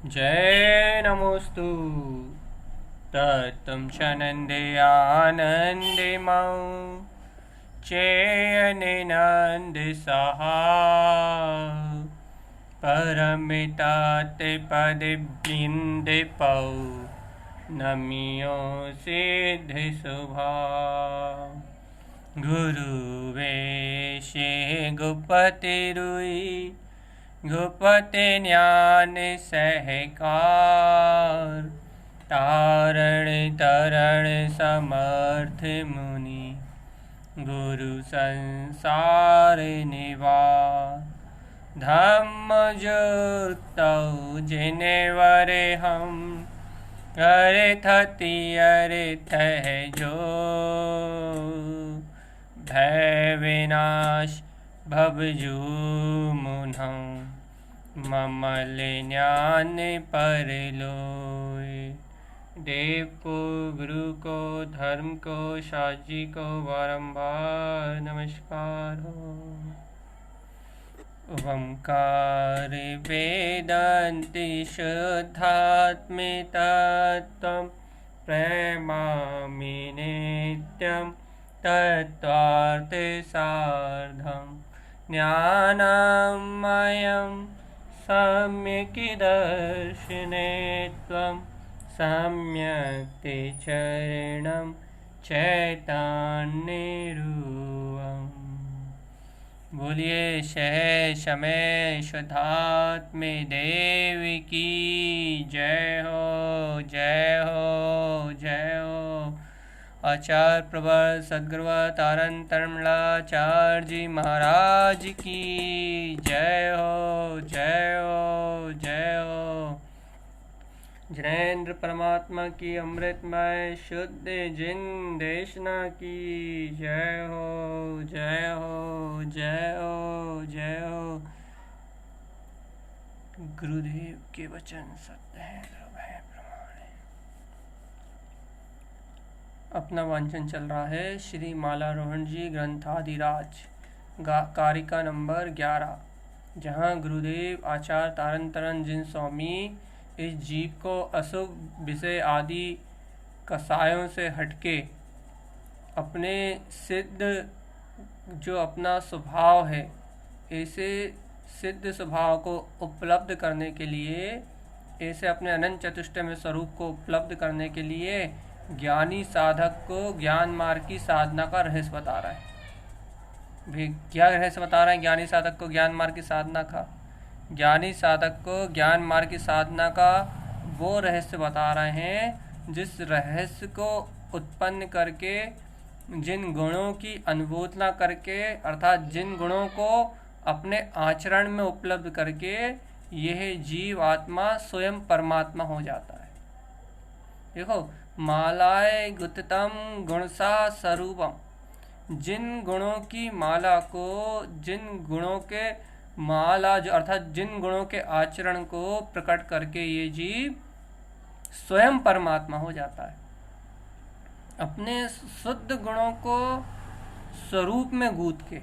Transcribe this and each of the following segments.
जय नमोस्तु तत्तं च आनन्दे मौ चेयने नन्द सहा परमिताते पदे बिंदे पौ नमियो सिद्धि शुभा गुरु वेशे गुपति रुई गुपति ज्ञान सहकार तारण तरण समर्थ मुनि गुरु संसार निवार धम्म जुक्तौ जिनेवरे हम अरे थति अरे तह जो भय विनाश भवजू मुनहं ममल ज्ञान पर लोय। देव को, गुरु को, धर्म को, शास्त्री को बारंबार नमस्कार हो। ओंकार वेदांति शुद्धात्मितत्वं प्रेमामि नित्यं तत्त्वार्थसाधं ज्ञानमयं सम्यक्दर्शिने त्वं सम्यक् ते चरणं चैतन्यरूपम्। बोलिए सहज समय शुद्धात्मे देव की जय हो, जय हो, जय हो। आचार्य प्रवर सद्गुरु तारण तरणलाचार्य जी महाराज की जय हो, जय हो, जय हो। जैनेन्द्र परमात्मा की अमृतमय शुद्ध जिन देशना की जय हो, जय हो, जय हो, जय हो। गुरुदेव के वचन सत्य है, ध्रुव है, प्रमाण है। अपना वांचन चल रहा है श्री मालारोहण जी ग्रंथाधिराज कारिका नंबर 11, जहाँ गुरुदेव आचार्य तारण तरण जिन स्वामी इस जीव को अशुभ विषय आदि कसायों से हटके अपने सिद्ध जो अपना स्वभाव है, ऐसे सिद्ध स्वभाव को उपलब्ध करने के लिए, ऐसे अपने अनंत चतुष्टय स्वरूप को उपलब्ध करने के लिए ज्ञानी साधक को ज्ञान मार्ग की साधना का रहस्य बता रहा है। क्या रहस्य बता रहा है ज्ञानी साधक को ज्ञान मार्ग की साधना का? ज्ञानी साधक को ज्ञान मार्ग की साधना का वो रहस्य बता रहे हैं जिस रहस्य को उत्पन्न करके, जिन गुणों की अनुभूतना करके, अर्थात जिन गुणों को अपने आचरण में उपलब्ध करके यह जीव आत्मा स्वयं परमात्मा हो जाता है। देखो, मालाए गुततम गुणसा स्वरूपम, जिन गुणों की माला को, जिन गुणों के माला जो अर्थात जिन गुणों के आचरण को प्रकट करके ये जीव स्वयं परमात्मा हो जाता है। अपने शुद्ध गुणों को स्वरूप में गूंथ के,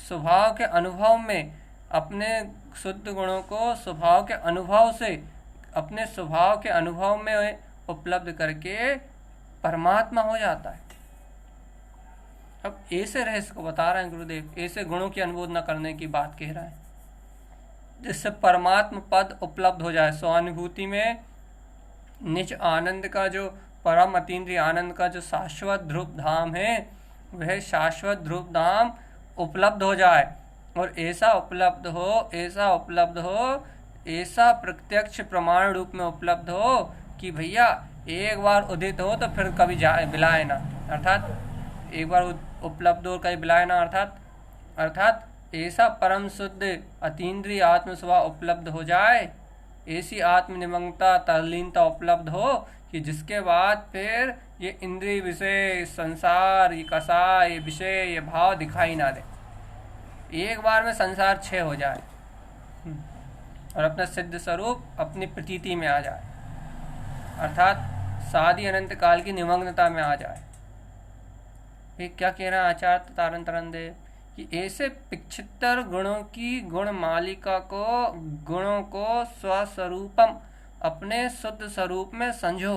स्वभाव के अनुभव में, अपने शुद्ध गुणों को स्वभाव के अनुभव से, अपने स्वभाव के अनुभव में उपलब्ध करके परमात्मा हो जाता है। अब ऐसे रहस्य को बता रहे हैं गुरुदेव, ऐसे गुणों की अनुमोदना करने की बात कह रहे हैं जिससे परमात्म पद उपलब्ध हो जाए। स्वानुभूति में निज आनंद का जो परम अतीन्द्रिय आनंद का जो शाश्वत ध्रुव धाम है, वह शाश्वत ध्रुव धाम उपलब्ध हो जाए। और ऐसा उपलब्ध हो, ऐसा उपलब्ध हो, ऐसा प्रत्यक्ष प्रमाण रूप में उपलब्ध हो कि भैया एक बार उदित हो तो फिर कभी जाए बिलाए ना, अर्थात एक बार उपलब्ध हो कहीं बिलाए ना, अर्थात ऐसा परम शुद्ध अतीन्द्रिय आत्म स्वभाव उपलब्ध हो जाए, ऐसी आत्मनिमग्नता तल्लीनता उपलब्ध हो कि जिसके बाद फिर ये इंद्रिय विषय, संसार, ये कसा, ये विषय, ये भाव दिखाई ना दे। एक बार में संसार क्षय हो जाए और अपना सिद्ध स्वरूप अपनी प्रतीति में आ जाए, अर्थात सादी अनंत काल की निमग्नता में आ जाए। फिर क्या कह रहा है आचार्य तारण तरण देव कि ऐसे 75 गुणों की गुण मालिका को, गुणों को स्वस्वरूपम, अपने शुद्ध स्वरूप में समझो।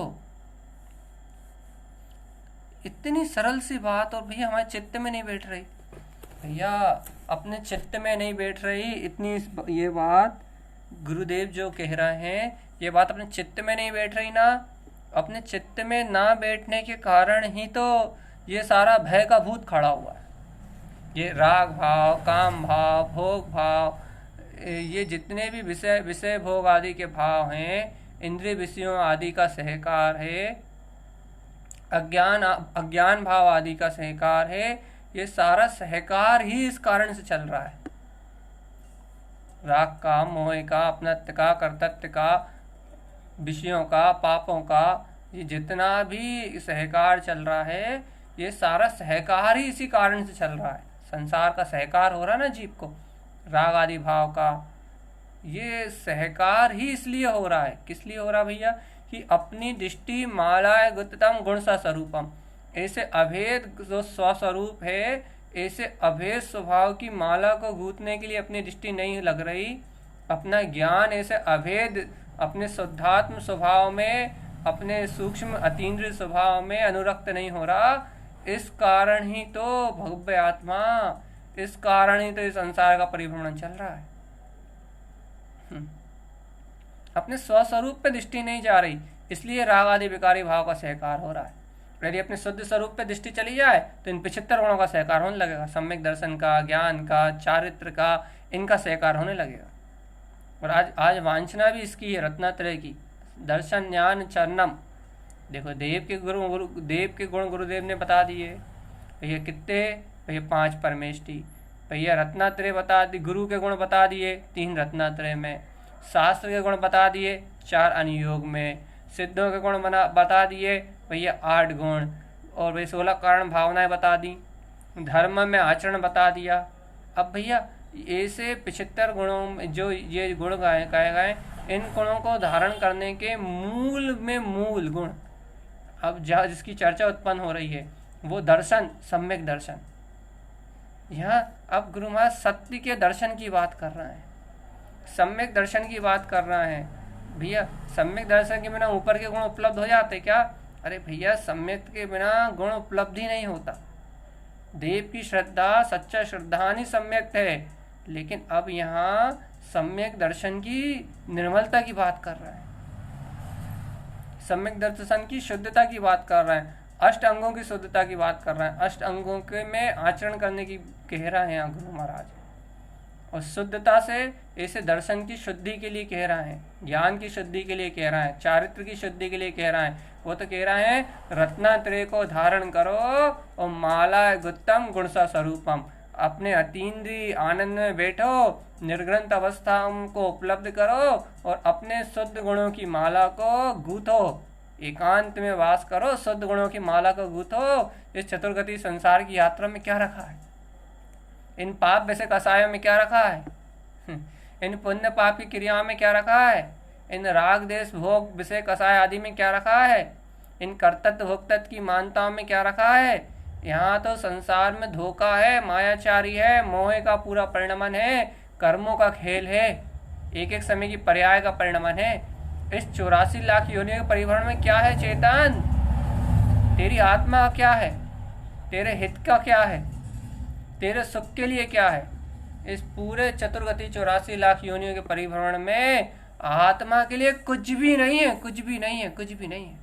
इतनी सरल सी बात, और भैया हमारे चित्त में नहीं बैठ रही, भैया अपने चित्त में नहीं बैठ रही। इतनी ये बात गुरुदेव जो कह रहे हैं, ये बात अपने चित्त में नहीं बैठ रही ना। अपने चित्त में ना बैठने के कारण ही तो ये सारा भय का भूत खड़ा हुआ है। ये राग भाव, काम भाव, भोग भाव, ये जितने भी विषय भोग आदि के भाव हैं, इंद्रिय विषयों आदि का सहकार है, अज्ञान भाव आदि का सहकार है। ये सारा सहकार ही इस कारण से चल रहा है। राग का, मोह का, अपनत्व का, कर्तव्य का, विषयों का, पापों का, ये जितना भी सहकार चल रहा है, ये सारा सहकार ही इसी कारण से चल रहा है। संसार का सहकार हो रहा है ना जीव को, राग आदि भाव का, ये सहकार ही इसलिए हो रहा है। किस लिए हो रहा भैया? कि अपनी दृष्टि मालाय गुप्ततम गुण सा स्वरूपम, ऐसे अभेद जो स्वस्वरूप है, ऐसे अभेद स्वभाव की माला को गूंथने के लिए अपनी दृष्टि नहीं लग रही। अपना ज्ञान ऐसे अभेद, अपने शुद्धात्म स्वभाव में, अपने सूक्ष्म अतीन्द्रिय स्वभाव में अनुरक्त नहीं हो रहा। इस कारण ही तो भव्य आत्मा, इस कारण ही तो इस संसार का परिभ्रमण चल रहा है। अपने स्वस्वरूप पे दृष्टि नहीं जा रही, इसलिए राग आदि विकारी भाव का सहकार हो रहा है। यदि अपने शुद्ध स्वरूप पे दृष्टि चली जाए तो इन 75 गुणों का सहकार होने लगेगा। सम्यक दर्शन का, ज्ञान का, चारित्र का, इनका सहकार होने लगेगा। और आज वांछना भी इसकी है, रत्नात्रय की, दर्शन ज्ञान चरणम। देखो देव के गुण गुरुदेव ने बता दिए भैया, कितने भैया 5 परमेष्टि, भैया रत्नात्रय बता दी, गुरु के गुण बता दिए 3 रत्नात्रय में, शास्त्र के गुण बता दिए 4 अनुयोग में, सिद्धों के गुण बता दिए भैया 8 गुण, और भाई 16 कारण भावनाएं बता दी, धर्म में आचरण बता दिया। अब भैया ऐसे 75 गुणों में जो ये गुण कहे गए, इन गुणों को धारण करने के मूल में मूल गुण, अब जिसकी चर्चा उत्पन्न हो रही है वो दर्शन, सम्यक दर्शन। यहाँ अब गुरु महाराज सत्य के दर्शन की बात कर रहे हैं, सम्यक दर्शन की बात कर रहे हैं। भैया सम्यक दर्शन के बिना ऊपर के गुण उपलब्ध हो जाते क्या? अरे भैया सम्यक के बिना गुण उपलब्धि नहीं होता। देव की श्रद्धा, सच्चा श्रद्धानी सम्यक है, लेकिन अब यहाँ सम्यक दर्शन की निर्मलता की बात कर रहे हैं, सम्यक दर्शन की शुद्धता की बात कर रहे हैं, अष्ट अंगों की शुद्धता की बात कर रहे हैं, अष्ट अंगों के में आचरण करने की कह रहे हैं गुरु महाराज। और शुद्धता से ऐसे दर्शन की शुद्धि के लिए कह रहे हैं, ज्ञान की शुद्धि के लिए कह रहे हैं, चारित्र की शुद्धि के लिए कह रहे हैं। वो तो कह रहे हैं रत्नात्रय को धारण करो और माला गुप्तम गुण सा स्वरूपम, अपने अतीन्द्रिय आनंद में बैठो, निर्ग्रंथ अवस्था को उपलब्ध करो और अपने शुद्ध गुणों की माला को गूंथो, एकांत में वास करो, शुद्ध गुणों की माला को गूंथो। इस चतुर्गति संसार की यात्रा में क्या रखा है? इन पाप वैसे कसायों में क्या रखा है? इन पुण्य पाप की क्रियाओं में क्या रखा है? इन राग देश भोग विषय कसाय आदि में क्या रखा है? इन कर्तव्य भोक्तत्व की मानताओं में क्या रखा है? यहाँ तो संसार में धोखा है, मायाचारी है, मोह का पूरा परिणमन है, कर्मों का खेल है, एक एक समय की पर्याय का परिणमन है। इस 84 लाख योनियों के परिभ्रमण में क्या है चेतन? तेरी आत्मा का क्या है? तेरे हित का क्या है? तेरे सुख के लिए क्या है? इस पूरे चतुर्गति 84 लाख योनियों के परिभ्रमण में आत्मा के लिए कुछ भी नहीं है, कुछ भी नहीं है, कुछ भी नहीं है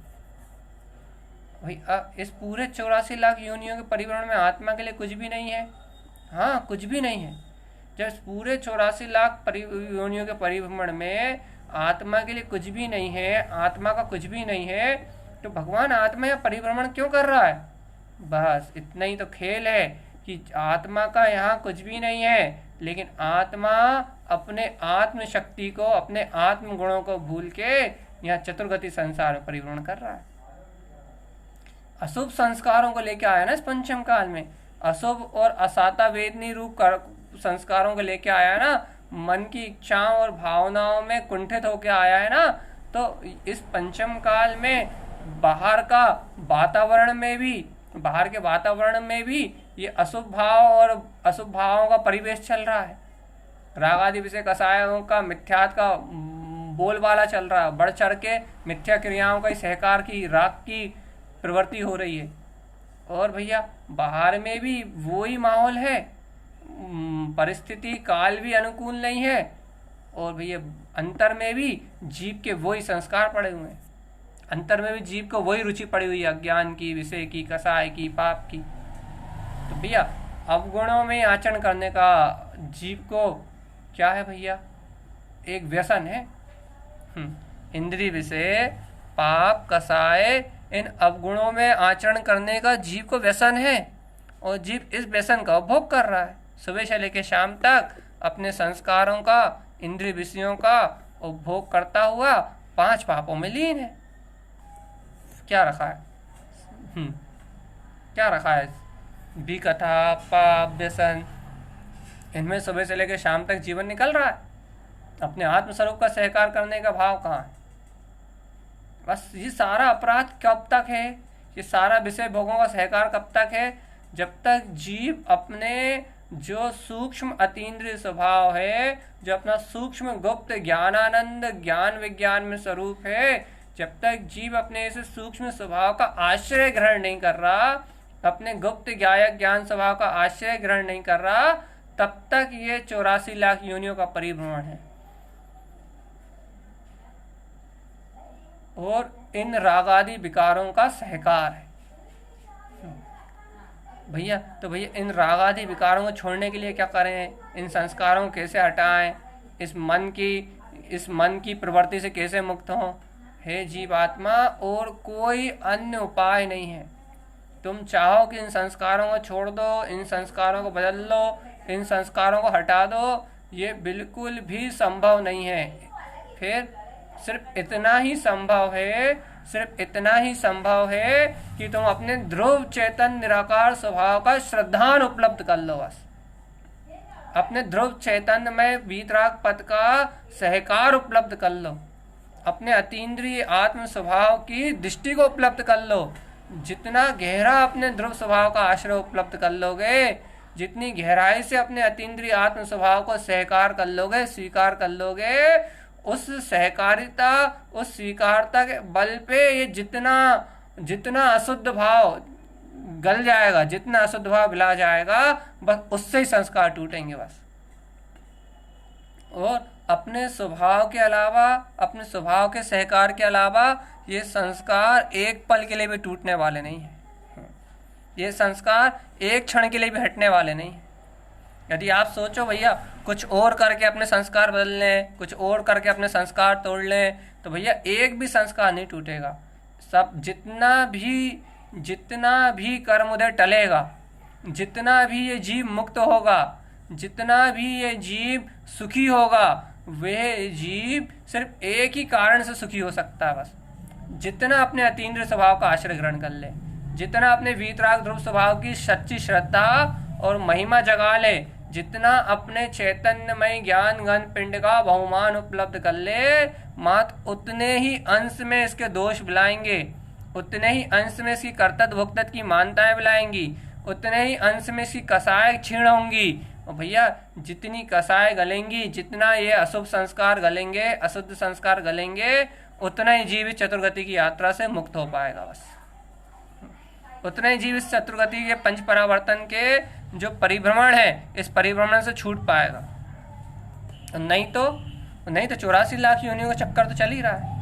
भाई। इस पूरे 84 लाख योनियों के परिभ्रमण में आत्मा के लिए कुछ भी नहीं है। हाँ, कुछ भी नहीं है। जब इस पूरे 84 लाख योनियों के परिभ्रमण में आत्मा के लिए कुछ भी नहीं है, आत्मा का कुछ भी नहीं है, तो भगवान आत्मा या परिभ्रमण क्यों कर रहा है? बस इतना ही तो खेल है कि आत्मा का यहाँ कुछ भी नहीं है, लेकिन आत्मा अपने आत्म शक्ति को, अपने आत्म गुणों को भूल के यहाँ चतुर्गति संसार में परिभ्रमण कर रहा है। अशुभ संस्कारों को लेके आया ना इस पंचम काल में, अशुभ और असाता वेदनी रूप संस्कारों को लेके आया ना, मन की इच्छाओं और भावनाओं में कुंठित होके आया है ना। तो इस पंचम काल में बाहर का वातावरण में भी बाहर के वातावरण में भी ये अशुभ भाव और अशुभ भावों का परिवेश चल रहा है। राग आदि विषय कसायों का मिथ्यात का बोलबाला चल रहा है। बढ़ चढ़ के मिथ्या क्रियाओं का ही सहकार की राग की प्रवृत्ति हो रही है। और भैया बाहर में भी वही माहौल है, परिस्थिति काल भी अनुकूल नहीं है। और भैया अंतर में भी जीव के वही संस्कार पड़े हुए हैं। अंतर में भी जीव को वही रुचि पड़ी हुई है, अज्ञान की, विषय की, कसाय की, पाप की। तो भैया अवगुणों में आचरण करने का जीव को क्या है भैया? एक व्यसन है। इंद्रिय विषय, पाप, कसाय, इन अवगुणों में आचरण करने का जीव को व्यसन है। और जीव इस व्यसन का उपभोग कर रहा है। सुबह से लेकर शाम तक अपने संस्कारों का, इंद्रिय विषयों का उपभोग करता हुआ 5 पापों में लीन है। क्या रखा है? क्या रखा है? विकथा, पाप, व्यसन, इनमें सुबह से लेकर शाम तक जीवन निकल रहा है। अपने आत्मस्वरूप का सहकार करने का भाव कहाँ है? बस ये सारा अपराध कब तक है? ये सारा विषय भोगों का सहकार कब तक है? जब तक जीव अपने जो सूक्ष्म अतीन्द्रिय स्वभाव है, जो अपना सूक्ष्म गुप्त ज्ञानानंद ज्ञान विज्ञान में स्वरूप है, जब तक जीव अपने इस सूक्ष्म स्वभाव का आश्रय ग्रहण नहीं कर रहा, अपने गुप्त गायक ज्ञान स्वभाव का आश्रय ग्रहण नहीं कर रहा, तब तक ये 84 लाख योनियों का परिभ्रमण है। और इन रागादि विकारों का सहकार है भैया। तो भैया इन रागादि विकारों को छोड़ने के लिए क्या करें? इन संस्कारों को कैसे हटाएं? इस मन की प्रवृत्ति से कैसे मुक्त हों? हे जीवात्मा, और कोई अन्य उपाय नहीं है। तुम चाहो कि इन संस्कारों को छोड़ दो, इन संस्कारों को बदल लो, इन संस्कारों को हटा दो, ये बिल्कुल भी संभव नहीं है। फिर सिर्फ इतना ही संभव है, सिर्फ इतना ही संभव है कि तुम अपने ध्रुव चेतन निराकार स्वभाव का श्रद्धान उपलब्ध कर लो। बस अपने ध्रुव चैतन्य में वीतराग पद का सहकार उपलब्ध कर लो। अपने अतीन्द्रिय आत्म स्वभाव की दृष्टि को उपलब्ध कर लो। जितना गहरा अपने ध्रुव स्वभाव का आश्रय उपलब्ध कर लोगे, जितनी गहराई से अपने अतीन्द्रिय आत्म स्वभाव को सहकार कर लोगे, स्वीकार कर लोगे, उस सहकारिता, उस स्वीकारता के बल पे ये जितना अशुद्ध भाव गल जाएगा, जितना अशुद्ध भाव मिला जाएगा, बस उससे ही संस्कार टूटेंगे बस। और अपने स्वभाव के अलावा, अपने स्वभाव के सहकार के अलावा ये संस्कार एक पल के लिए भी टूटने वाले नहीं है। ये संस्कार एक क्षण के लिए भी हटने वाले नहीं है। यदि आप सोचो भैया कुछ और करके अपने संस्कार बदल लें, कुछ और करके अपने संस्कार तोड़ लें, तो भैया एक भी संस्कार नहीं टूटेगा। सब जितना भी कर्म उदय टलेगा, जितना भी ये जीव मुक्त होगा, जितना भी ये जीव सुखी होगा, वह जीव सिर्फ एक ही कारण से सुखी हो सकता है बस। जितना अपने अतीन्द्रिय स्वभाव का आश्रय ग्रहण कर ले, जितना अपने वीतराग ध्रुव स्वभाव की सच्ची श्रद्धा और महिमा जगा ले, जितना अपने चैतन्यमय ज्ञान घन पिंड का बहुमान उपलब्ध कर ले, मात्र उतने ही अंश में इसके दोष बिलाएंगे, उतने ही अंश में इसकी कर्तव्य भुक्तत की मानताएं बिलाएंगी, उतने ही अंश में इसकी कसाएं क्षीण होंगी। और भैया जितनी कसाएं गलेंगी, जितना ये अशुभ संस्कार गलेंगे, अशुद्ध संस्कार गलेंगे, उतना ही जीव चतुर्गति की यात्रा से मुक्त हो पाएगा बस। उतना ही जीव इस चतुर्गति के पंच परावर्तन के जो परिभ्रमण है, इस परिभ्रमण से छूट पाएगा। नहीं तो 84 लाख योनियों का चक्कर तो चल ही रहा है।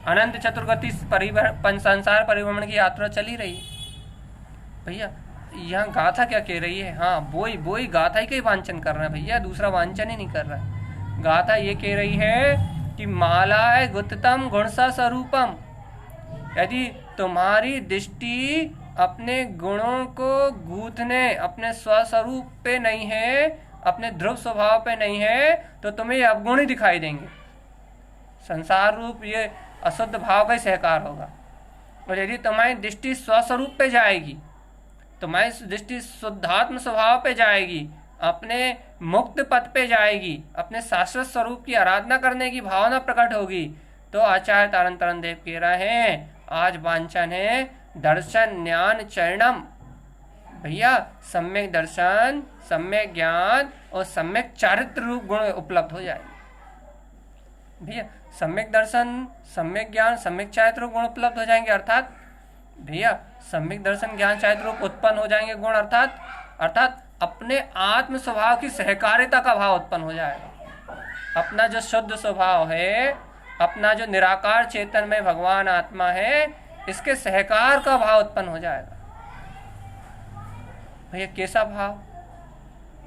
अनंत चतुर्गति संसार परिभ्रमण की यात्रा चली रही है भैया। यहाँ गाथा क्या कह रही है? हाँ, बोई गाथा ही का वांचन कर रहा है भैया, दूसरा वांचन ही नहीं कर रहा है। गाथा ये कह रही है कि मालाय गुत्तम गुणसा स्वरूपम। यदि तुम्हारी दृष्टि अपने गुणों को गूंथने, अपने स्वस्वरूप पे नहीं है, अपने ध्रुव स्वभाव पे नहीं है, तो तुम्हें अवगुण ही दिखाई देंगे। संसार रूप ये अशुद्ध भाव का ही सहकार होगा। और यदि तुम्हारी दृष्टि स्वस्वरूप पे जाएगी, तुम्हारी दृष्टि शुद्धात्म स्वभाव पे जाएगी, अपने मुक्त पद पे जाएगी, अपने शाश्वत स्वरूप की आराधना करने की भावना प्रकट होगी, तो आचार्य तारण देव कह रहे हैं आज वांछन है दर्शन ज्ञान चरणम। भैया सम्यक दर्शन, सम्यक ज्ञान और सम्यक चारित्र रूप गुण उपलब्ध हो जाएंगे। भैया सम्यक दर्शन, सम्यक ज्ञान, सम्यक चारित्र रूप गुण उपलब्ध हो जाएंगे, अर्थात भैया सम्यक दर्शन ज्ञान चारित्र रूप उत्पन्न हो जाएंगे गुण, अर्थात अपने आत्म स्वभाव की सहकारिता का भाव उत्पन्न हो जाएगा। अपना जो शुद्ध स्वभाव है, अपना जो निराकार चेतन में भगवान आत्मा है, इसके सहकार का भाव उत्पन्न हो जाएगा। भैया कैसा भाव?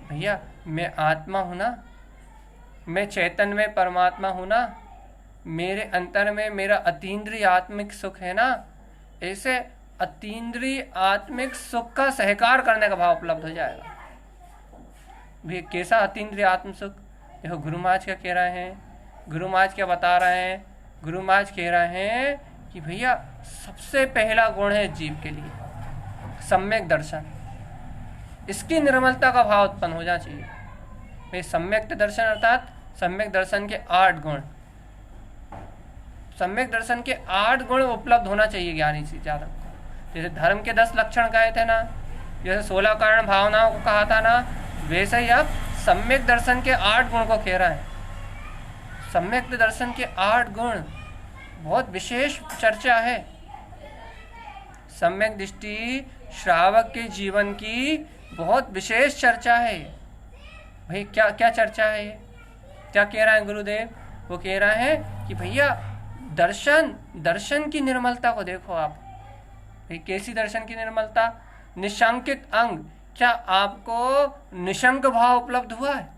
भैया मैं आत्मा हूं ना, मैं चैतन्य में परमात्मा हूं ना, मेरे अंतर में मेरा अतीन्द्रिय आत्मिक सुख है ना, ऐसे अतीन्द्रिय आत्मिक सुख का सहकार करने का भाव उपलब्ध हो जाएगा। भैया कैसा अतीन्द्रिय आत्म सुख? देखो गुरु महाराज क्या कह रहे हैं, गुरु महाराज क्या बता रहे हैं? गुरु महाराज कह रहे हैं कि भैया सबसे पहला गुण है जीव के लिए सम्यक दर्शन, इसकी निर्मलता का भाव उत्पन्न हो जाना चाहिए। भाई सम्यक दर्शन अर्थात सम्यक दर्शन के 8 गुण, सम्यक दर्शन के 8 गुण उपलब्ध होना चाहिए ज्ञानी से ज्यादा। जैसे धर्म के 10 लक्षण कहे थे ना, जैसे 16 कारण भावनाओं को कहा था ना, वैसे ही अब सम्यक दर्शन के 8 गुण को कह रहा है। सम्यक दर्शन के 8 गुण बहुत विशेष चर्चा है। सम्यक दृष्टि श्रावक के जीवन की बहुत विशेष चर्चा है। भाई क्या क्या चर्चा है ये? क्या कह रहे हैं गुरुदेव? वो कह रहे हैं कि भैया दर्शन की निर्मलता को देखो आप। भाई कैसी दर्शन की निर्मलता? निशंकित अंग। क्या आपको निशंक भाव उपलब्ध हुआ है?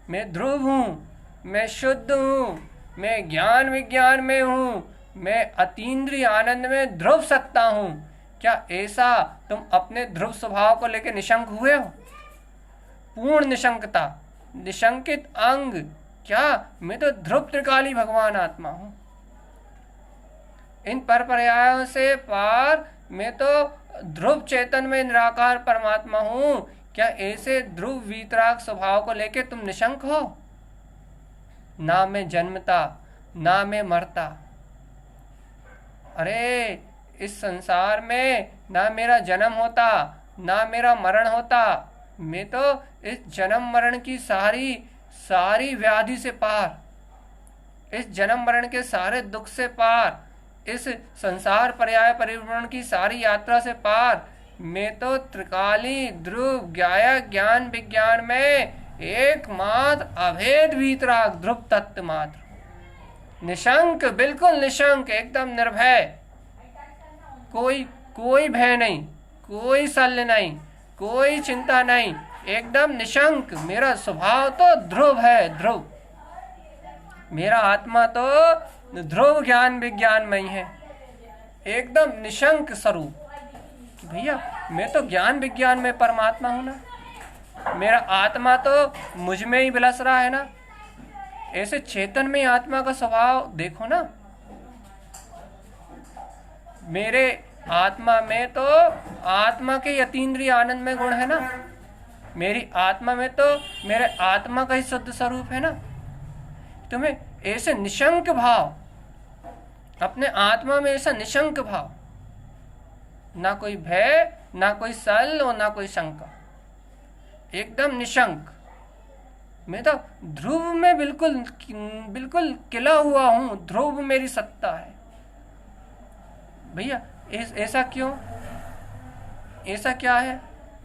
मैं ध्रुव हूँ, मैं शुद्ध हूँ, मैं ज्ञान विज्ञान में हूँ, मैं अतीन्द्रिय आनंद में ध्रुव सकता हूँ। क्या ऐसा तुम अपने ध्रुव स्वभाव को लेकर निशंक हुए हो? पूर्ण निशंकता, निशंकित अंग। क्या मैं तो ध्रुव त्रिकाली भगवान आत्मा हूँ, इन पर पर्यायों से पार मैं तो ध्रुव चेतन में निराकार परमात्मा हूँ। क्या ऐसे ध्रुव वीतराग स्वभाव को लेकर तुम निशंक हो? ना मैं जन्मता ना मैं मरता। अरे इस संसार में ना मेरा जन्म होता ना मेरा मरण होता। मैं तो इस जन्म मरण की सारी व्याधि से पार, इस जन्म मरण के सारे दुख से पार, इस संसार पर्याय परिभ्रमण की सारी यात्रा से पार, मैं तो त्रिकाली ध्रुव गायक ज्ञान विज्ञान में एकमात्र अभेद वीतराग ध्रुव तत्व मात्र, निशंक, बिल्कुल निशंक, एकदम निर्भय, कोई भय नहीं, कोई शल्य नहीं, कोई चिंता नहीं, एकदम निशंक। मेरा स्वभाव तो ध्रुव है, ध्रुव। मेरा आत्मा तो ध्रुव ज्ञान विज्ञान में ही है, एकदम निशंक स्वरूप। भैया मैं तो ज्ञान विज्ञान में परमात्मा हूं ना, मेरा आत्मा तो मुझ में ही विलस रहा है ना। ऐसे चेतन में आत्मा का स्वभाव देखो ना। मेरे आत्मा में तो आत्मा के अतीन्द्रिय आनंद में गुण है ना, मेरी आत्मा में तो मेरे आत्मा का ही शुद्ध स्वरूप है ना। तुम्हें ऐसे निशंक भाव, अपने आत्मा में ऐसा निशंक भाव, ना कोई भय ना कोई सल और ना कोई शंका, एकदम निशंक। मैं तो ध्रुव में बिल्कुल किला हुआ हूं, ध्रुव मेरी सत्ता है। भैया ऐसा क्यों? ऐसा क्या है?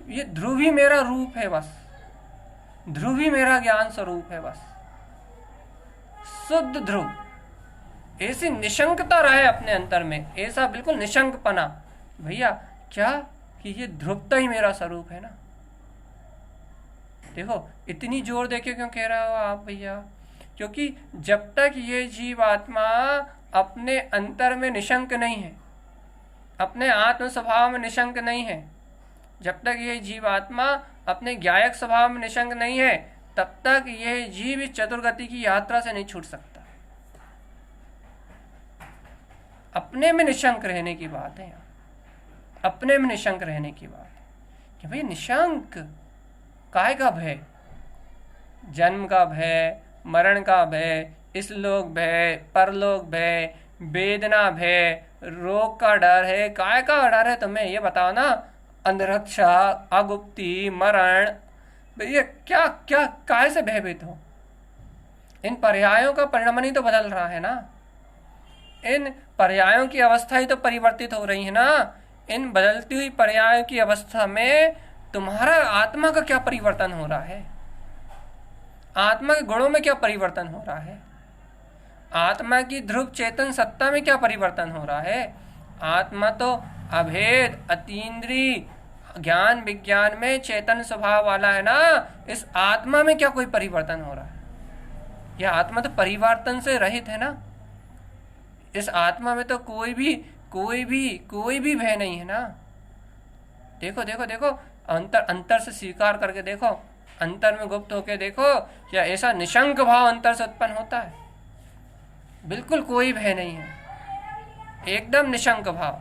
ये ध्रुव ही मेरा रूप है बस, ध्रुव ही मेरा ज्ञान स्वरूप है बस, शुद्ध ध्रुव। ऐसी निशंकता रहे अपने अंतर में, ऐसा बिल्कुल निशंकपना। भैया क्या कि ये ध्रुवता ही मेरा स्वरूप है ना। देखो इतनी जोर देके क्यों कह रहा हो आप भैया? क्योंकि जब तक ये जीव आत्मा अपने अंतर में निशंक नहीं है, अपने आत्म स्वभाव में निशंक नहीं है, जब तक ये जीव आत्मा अपने ज्ञायक स्वभाव में निशंक नहीं है, तब तक यह जीव इस चतुर्गति की यात्रा से नहीं छूट सकता। अपने में निशंक रहने की बात है यहाँ, अपने में निशंक रहने की बात है कि भाई निशंक काय का भय? जन्म का भय, मरण का भय, इस लोक भय, परलोक भय, वेदना, भय, रोग का डर है। काय का डर है तुम्हें ये बताओ ना। अंधरक्षा, अगुप्ति, मरण, ये क्या क्या काय से भयभीत हो? इन पर्यायों का परिणाम ही तो बदल रहा है ना। इन पर्यायों की अवस्था ही तो परिवर्तित हो रही है ना। इन बदलती हुई पर्यायों की अवस्था में तुम्हारा आत्मा का क्या परिवर्तन हो रहा है? आत्मा के गुणों में क्या परिवर्तन हो रहा है? आत्मा की ध्रुव चेतन सत्ता में क्या परिवर्तन हो रहा है? आत्मा तो अभेद, अतीन्द्रिय, ज्ञान विज्ञान में चेतन स्वभाव वाला है ना। इस आत्मा में क्या कोई परिवर्तन हो रहा है? यह आत्मा तो परिवर्तन से रहित है ना। इस आत्मा में तो कोई भी भय नहीं है ना। देखो देखो देखो, अंतर से स्वीकार करके देखो, अंतर में गुप्त होके देखो, क्या ऐसा निशंक भाव अंतर से उत्पन्न होता है? बिल्कुल कोई भय नहीं है, एकदम निशंक भाव,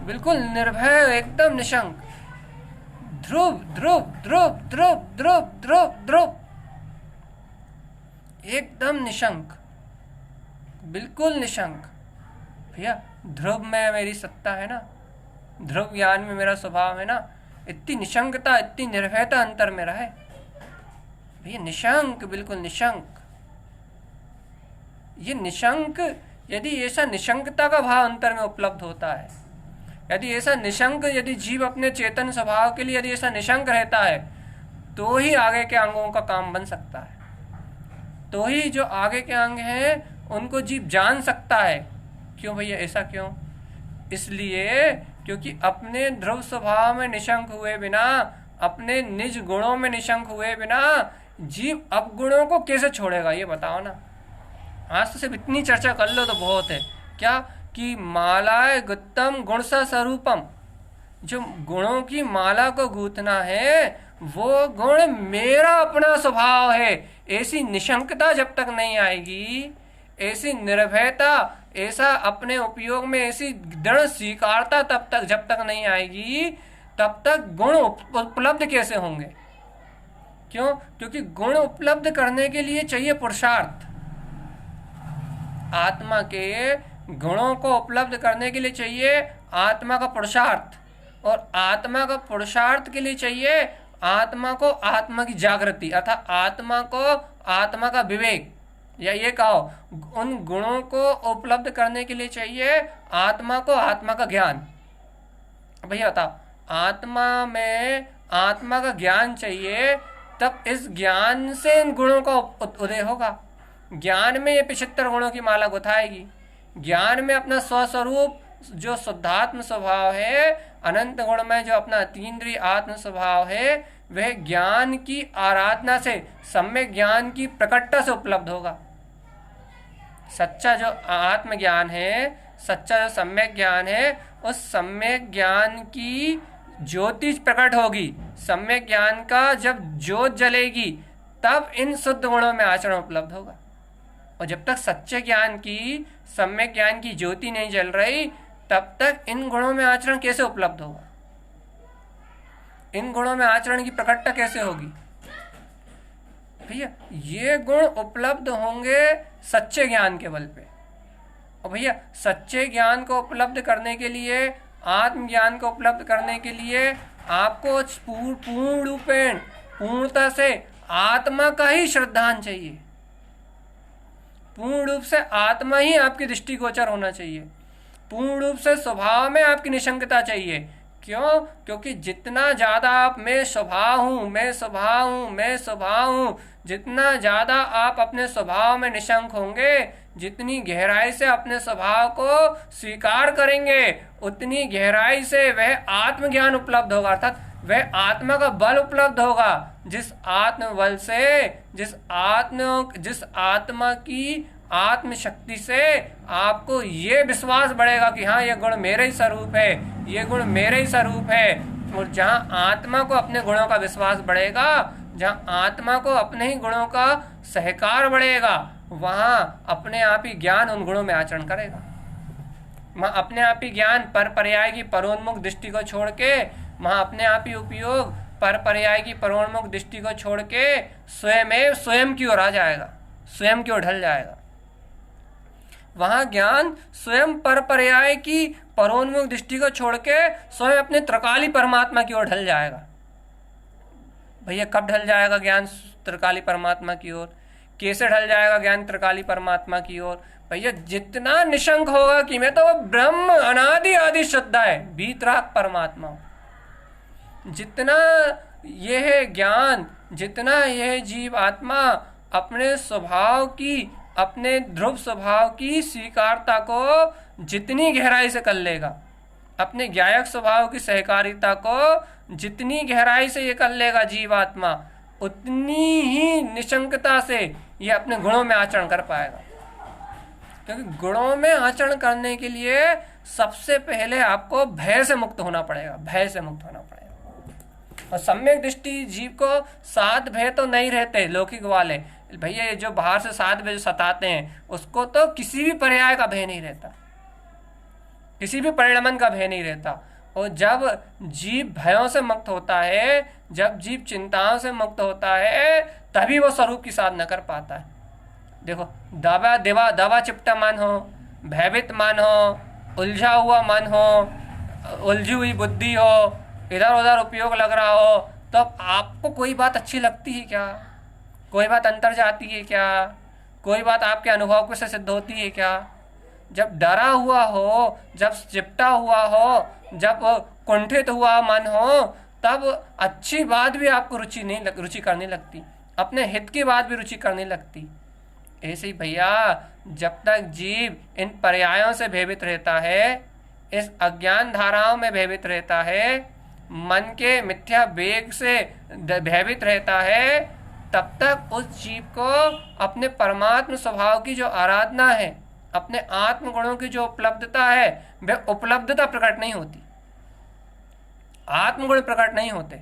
बिल्कुल निर्भय, एकदम निशंक। ध्रुव ध्रुव ध्रुव ध्रुव ध्रुव ध्रुव ध्रुव, एकदम निशंक, बिल्कुल निशंक। भैया ध्रुव में मेरी सत्ता है ना, ध्रुव ज्ञान में मेरा स्वभाव है ना। इतनी निशंकता, इतनी निर्भयता अंतर में रहे भैया। निशंक, बिल्कुल निशंक। ये निशंक, यदि ऐसा निशंकता का भाव अंतर में उपलब्ध होता है, यदि ऐसा निशंक, यदि जीव अपने चेतन स्वभाव के लिए यदि ऐसा निशंक रहता है, तो ही आगे के अंगों का काम बन सकता है। तो ही जो आगे के अंग हैं उनको जीव जान सकता है। क्यों भैया, ऐसा क्यों? इसलिए क्योंकि अपने ध्रुव स्वभाव में निशंक हुए बिना, अपने निज गुणों में निशंक हुए बिना जीव अवगुणों को कैसे छोड़ेगा? ये बताओ ना। आज तो सिर्फ इतनी चर्चा कर लो तो बहुत है। क्या कि मालाए गुत्तम गुण सा स्वरूपम, जो गुणों की माला को गूंथना है वो गुण मेरा अपना स्वभाव है। ऐसी निशंकता जब तक नहीं आएगी, ऐसी निर्भयता, ऐसा अपने उपयोग में ऐसी दृढ़ स्वीकारता तब तक जब तक नहीं आएगी, तब तक गुण उपलब्ध कैसे होंगे? क्यों? क्योंकि गुण उपलब्ध करने के लिए चाहिए पुरुषार्थ। आत्मा के गुणों को उपलब्ध करने के लिए चाहिए आत्मा का पुरुषार्थ, और आत्मा का पुरुषार्थ के लिए चाहिए आत्मा को आत्मा की जागृति, अर्थात आत्मा को आत्मा का विवेक, या ये कहो उन गुणों को उपलब्ध करने के लिए चाहिए आत्मा को आत्मा का ज्ञान। भैया बताओ, आत्मा में आत्मा का ज्ञान चाहिए, तब इस ज्ञान से इन गुणों का उदय होगा। ज्ञान में ये 75 गुणों की माला गुथाएगी। ज्ञान में अपना स्वस्वरूप जो शुद्धात्म स्वभाव है, अनंत गुण में जो अपना अतीन्द्रिय आत्म स्वभाव है, वह ज्ञान की आराधना से, सम्यक ज्ञान की प्रकटता से उपलब्ध होगा। सच्चा जो आत्मज्ञान है, सच्चा जो सम्यक ज्ञान है, उस सम्यक ज्ञान की ज्योति प्रकट होगी। सम्यक ज्ञान का जब ज्योत जलेगी तब इन शुद्ध गुणों में आचरण उपलब्ध होगा। और जब तक सच्चे ज्ञान की, सम्यक ज्ञान की ज्योति नहीं जल रही, तब तक इन गुणों में आचरण कैसे उपलब्ध होगा? इन गुणों में आचरण की प्रकटता कैसे होगी? भैया ये गुण उपलब्ध होंगे सच्चे ज्ञान के बल पे। और भैया सच्चे ज्ञान को उपलब्ध करने के लिए, आत्मज्ञान को उपलब्ध करने के लिए आपको पूर्ण रूपेण, पूर्णता से आत्मा का ही श्रद्धान चाहिए। पूर्ण रूप से आत्मा ही आपकी दृष्टिगोचर होना चाहिए। पूर्ण रूप से स्वभाव में आपकी निशंकता चाहिए। क्यों? क्योंकि जितना ज़्यादा आप मैं स्वभाव हूँ, मैं स्वभाव हूँ, मैं स्वभाव हूँ, जितना ज़्यादा आप अपने स्वभाव में निशंक होंगे, जितनी गहराई से अपने स्वभाव को स्वीकार करेंगे, उतनी गहराई से वह आत्मज्ञान उपलब्ध होगा, अर्थात वह आत्मा का बल उपलब्ध होगा। जिस आत्म बल से, जिस आत्मा की आत्म शक्ति से आपको ये विश्वास बढ़ेगा कि हाँ ये गुण मेरे ही स्वरूप है, ये गुण मेरे ही स्वरूप है। और जहाँ आत्मा को अपने गुणों का विश्वास बढ़ेगा, जहाँ आत्मा को अपने ही गुणों का सहकार बढ़ेगा, वहाँ अपने आप ही ज्ञान उन गुणों में आचरण करेगा। वहाँ अपने आप ही ज्ञान पर पर्याय की परोन्मुख दृष्टि को छोड़ के, वहाँ अपने आप ही उपयोग पर पर्याय की परोन्मुख दृष्टि को छोड़ के स्वयं की ओर आ जाएगा, स्वयं की ओर ढल जाएगा। वहां ज्ञान स्वयं पर पर्याय की परोन्मुख दृष्टि को छोड़ के स्वयं अपने त्रिकाली परमात्मा की ओर ढल जाएगा। भैया कब ढल जाएगा ज्ञान त्रिकाली परमात्मा की ओर? कैसे ढल जाएगा ज्ञान त्रिकाली परमात्मा की ओर? भैया जितना निशंक होगा कि मैं तो वो ब्रह्म अनादि आदि श्रद्धा है वीतराग परमात्मा, जितना यह ज्ञान, जितना यह जीव आत्मा अपने स्वभाव की, अपने ध्रुव स्वभाव की स्वीकारता को जितनी गहराई से कर लेगा, अपने ज्ञायक स्वभाव की सहकारिता को जितनी गहराई से ये कर लेगा जीवात्मा, उतनी ही निशंकता से ये अपने गुणों में आचरण कर पाएगा। क्योंकि गुणों में आचरण करने के लिए सबसे पहले आपको भय से मुक्त होना पड़ेगा, भय से मुक्त होना पड़ेगा। और सम्यक दृष्टि जीव को 7 भय तो नहीं रहते लौकिक वाले भैया, ये जो बाहर से 7 भय जो सताते हैं उसको तो किसी भी पर्याय का भय नहीं रहता, किसी भी परिणमन का भय नहीं रहता। और जब जीव भयों से मुक्त होता है, जब जीव चिंताओं से मुक्त होता है, तभी वो स्वरूप की साधना कर पाता है। देखो दवा चिपटा मन हो, भयभीत मन हो, उलझा हुआ मन हो, उलझी हुई बुद्धि हो, इधर उधर उपयोग लग रहा हो, तो आपको कोई बात अच्छी लगती है क्या? कोई बात अंतर जाती है क्या? कोई बात आपके अनुभव से सिद्ध होती है क्या? जब डरा हुआ हो, जब चिपटा हुआ हो, जब कुंठित हुआ मन हो, तब अच्छी बात भी आपको रुचि करने लगती, अपने हित की बात भी रुचि करने लगती। ऐसे ही भैया जब तक जीव इन पर्यायों से भयभीत रहता है, इस अज्ञान धाराओं में भयभीत रहता है, मन के मिथ्या वेग से भयभीत रहता है, तब तक उस जीव को अपने परमात्म स्वभाव की जो आराधना है, अपने आत्म गुणों की जो उपलब्धता है, वह उपलब्धता प्रकट नहीं होती, आत्मगुण प्रकट नहीं होते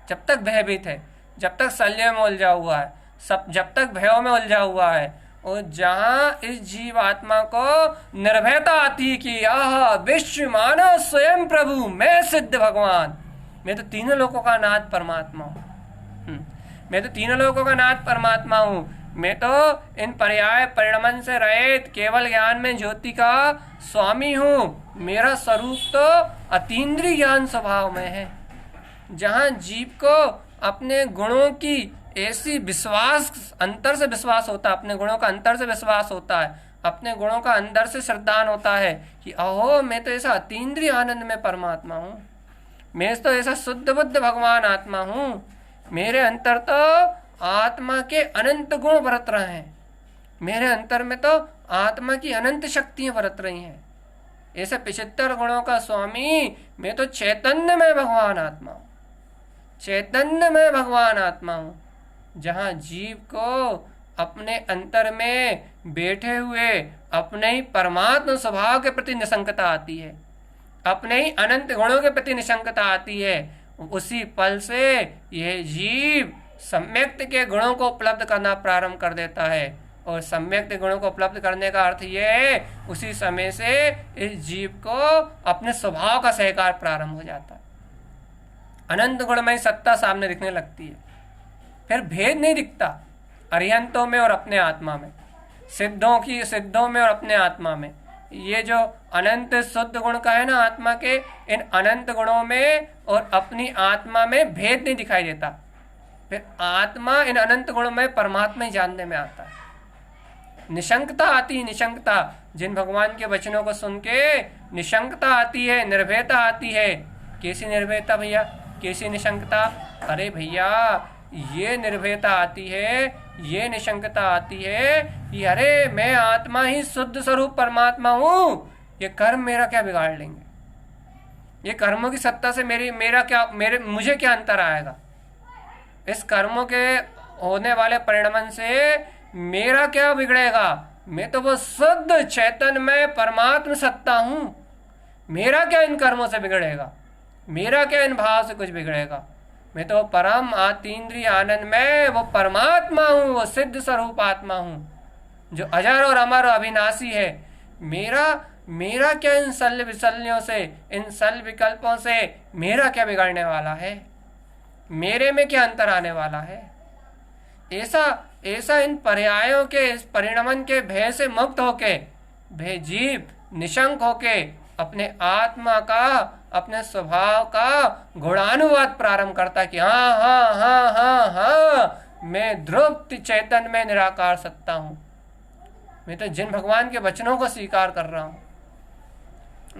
जब तक भयभीत है, जब तक शल्य में उलझा हुआ है, जब तक भयों में उलझा हुआ है। और जहां इस जीव आत्मा को निर्भयता आती कि आह विश्व मानव स्वयं प्रभु, मैं सिद्ध भगवान, मैं तो तीनों लोगों का नाथ परमात्मा हूँ, मैं तो तीनों लोगों का नाथ परमात्मा हूँ, मैं तो इन पर्याय परिणमन से रहित केवल ज्ञान में ज्योति का स्वामी हूँ, मेरा स्वरूप तो अतीन्द्रिय ज्ञान स्वभाव में है। जहाँ जीव को अपने गुणों की ऐसी विश्वास, अंतर से विश्वास होता है, अपने गुणों का अंतर से विश्वास होता है, अपने गुणों का अंदर से श्रद्धान होता है कि अहो मैं तो ऐसा अतीन्द्रिय आनंद में परमात्मा हूँ, मैं तो ऐसा शुद्ध बुद्ध भगवान आत्मा हूँ, मेरे अंतर तो आत्मा के अनंत गुण बरत रहे हैं, मेरे अंतर में तो आत्मा की अनंत शक्तियाँ बरत रही हैं, ऐसे 75 गुणों का स्वामी मैं तो चैतन्य में भगवान आत्मा हूँ, चैतन्य में भगवान आत्मा हूँ। जहाँ जीव को अपने अंतर में बैठे हुए अपने ही परमात्मा स्वभाव के प्रति निशंकता आती है, अपने ही अनंत गुणों के प्रति निशंकता आती है, उसी पल से यह जीव सम्यक्त के गुणों को उपलब्ध करना प्रारंभ कर देता है। और सम्यक्त गुणों को उपलब्ध करने का अर्थ यह है उसी समय से इस जीव को अपने स्वभाव का सहकार प्रारंभ हो जाता है, अनंत गुणमय सत्ता सामने दिखने लगती है, फिर भेद नहीं दिखता अरिहंतों में और अपने आत्मा में, सिद्धों में और अपने आत्मा में। ये जो अनंत शुद्ध गुण का है ना आत्मा के, इन अनंत गुणों में और अपनी आत्मा में भेद नहीं दिखाई देता, फिर आत्मा इन अनंत गुणों में परमात्मा ही जानने में आता है। निशंकता आती है, निशंकता, जिन भगवान के वचनों को सुन के निशंकता आती है, निर्भयता आती है। कैसी निर्भयता भैया, कैसी निशंकता? अरे भैया ये निर्भयता आती है, ये निशंकता आती है कि अरे मैं आत्मा ही शुद्ध स्वरूप परमात्मा हूँ, ये कर्म मेरा क्या बिगाड़ लेंगे, ये कर्मों की सत्ता से मुझे क्या अंतर आएगा, इस कर्मों के होने वाले परिणमन से मेरा क्या बिगड़ेगा, मैं तो वो शुद्ध चैतन्य में परमात्मा सत्ता हूँ, मेरा क्या इन कर्मों से बिगड़ेगा, मेरा क्या इन भाव से कुछ बिगड़ेगा, मैं तो परम अतीन्द्रिय आनंद में वो परमात्मा हूँ, वो सिद्ध स्वरूप आत्मा हूँ जो अजर और अमर और अविनाशी है। मेरा क्या इन सल विसल्यों से, इन सल विकल्पों से मेरा क्या बिगड़ने वाला है, मेरे में क्या अंतर आने वाला है। ऐसा ऐसा इन पर्यायों के, इस परिणमन के भय से मुक्त होके, भय जीव निशंक होके अपने आत्मा का, अपने स्वभाव का गुणानुवाद प्रारंभ करता कि हाँ हाँ हाँ हाँ हाँ, मैं ध्रुव चैतन्य में निराकार सत्ता हूं। मैं तो जिन भगवान के वचनों को स्वीकार कर रहा हूं,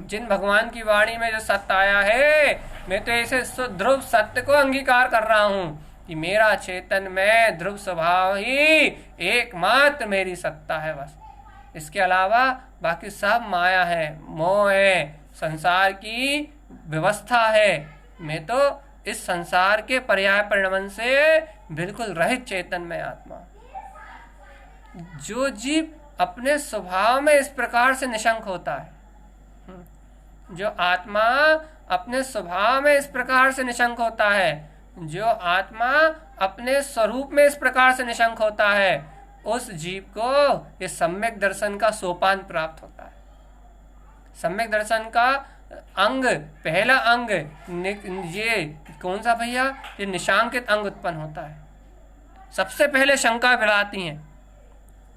जिन भगवान की वाणी में जो सत्य आया है, मैं तो ऐसे ध्रुव सत्य को अंगीकार कर रहा हूं कि मेरा चेतन में ध्रुव स्वभाव ही एकमात्र मेरी सत्ता है बस। इसके अलावा बाकी सब माया है, मोह है, संसार की व्यवस्था है। मैं तो इस संसार के पर्याय परिणमन से बिल्कुल रहित चेतन में आत्मा। जो जीव अपने स्वभाव में इस प्रकार से निशंक होता है, जो आत्मा अपने स्वभाव में इस प्रकार से निशंक होता है, जो आत्मा अपने स्वरूप में इस प्रकार से निशंक होता है, उस जीव को ये सम्यक दर्शन का सोपान प्राप्त होता है। सम्यक दर्शन का अंग, पहला अंग ये कौन सा भैया? ये निशांकित अंग उत्पन्न होता है। सबसे पहले शंका बिलाती हैं,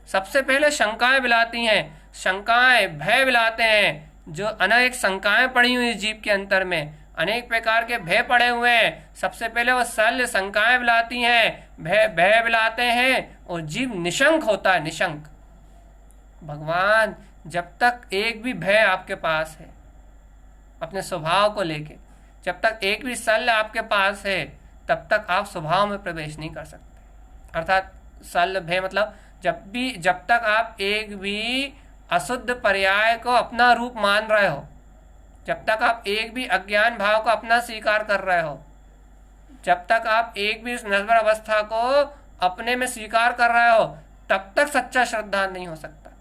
सबसे पहले शंकाएं बिलाती हैं, शंकाएं भय बिलाते हैं। जो अनेक शंकाएं पड़ी हुई जीव के अंतर में, अनेक प्रकार के भय पड़े हुए हैं, सबसे पहले वो शल्य शंकाएं बिलाती हैं, भय बिलाते हैं और जीव निशंक होता है। निशंक भगवान, जब तक एक भी भय आपके पास है अपने स्वभाव को लेके, जब तक एक भी शल्य आपके पास है, तब तक आप स्वभाव में प्रवेश नहीं कर सकते। अर्थात शल्य भय मतलब जब तक आप एक भी अशुद्ध पर्याय को अपना रूप मान रहे हो, जब तक आप एक भी अज्ञान भाव को अपना स्वीकार कर रहे हो, जब तक आप एक भी नश्वर अवस्था को अपने में स्वीकार कर रहे हो, तब तक सच्चा श्रद्धा नहीं हो सकता।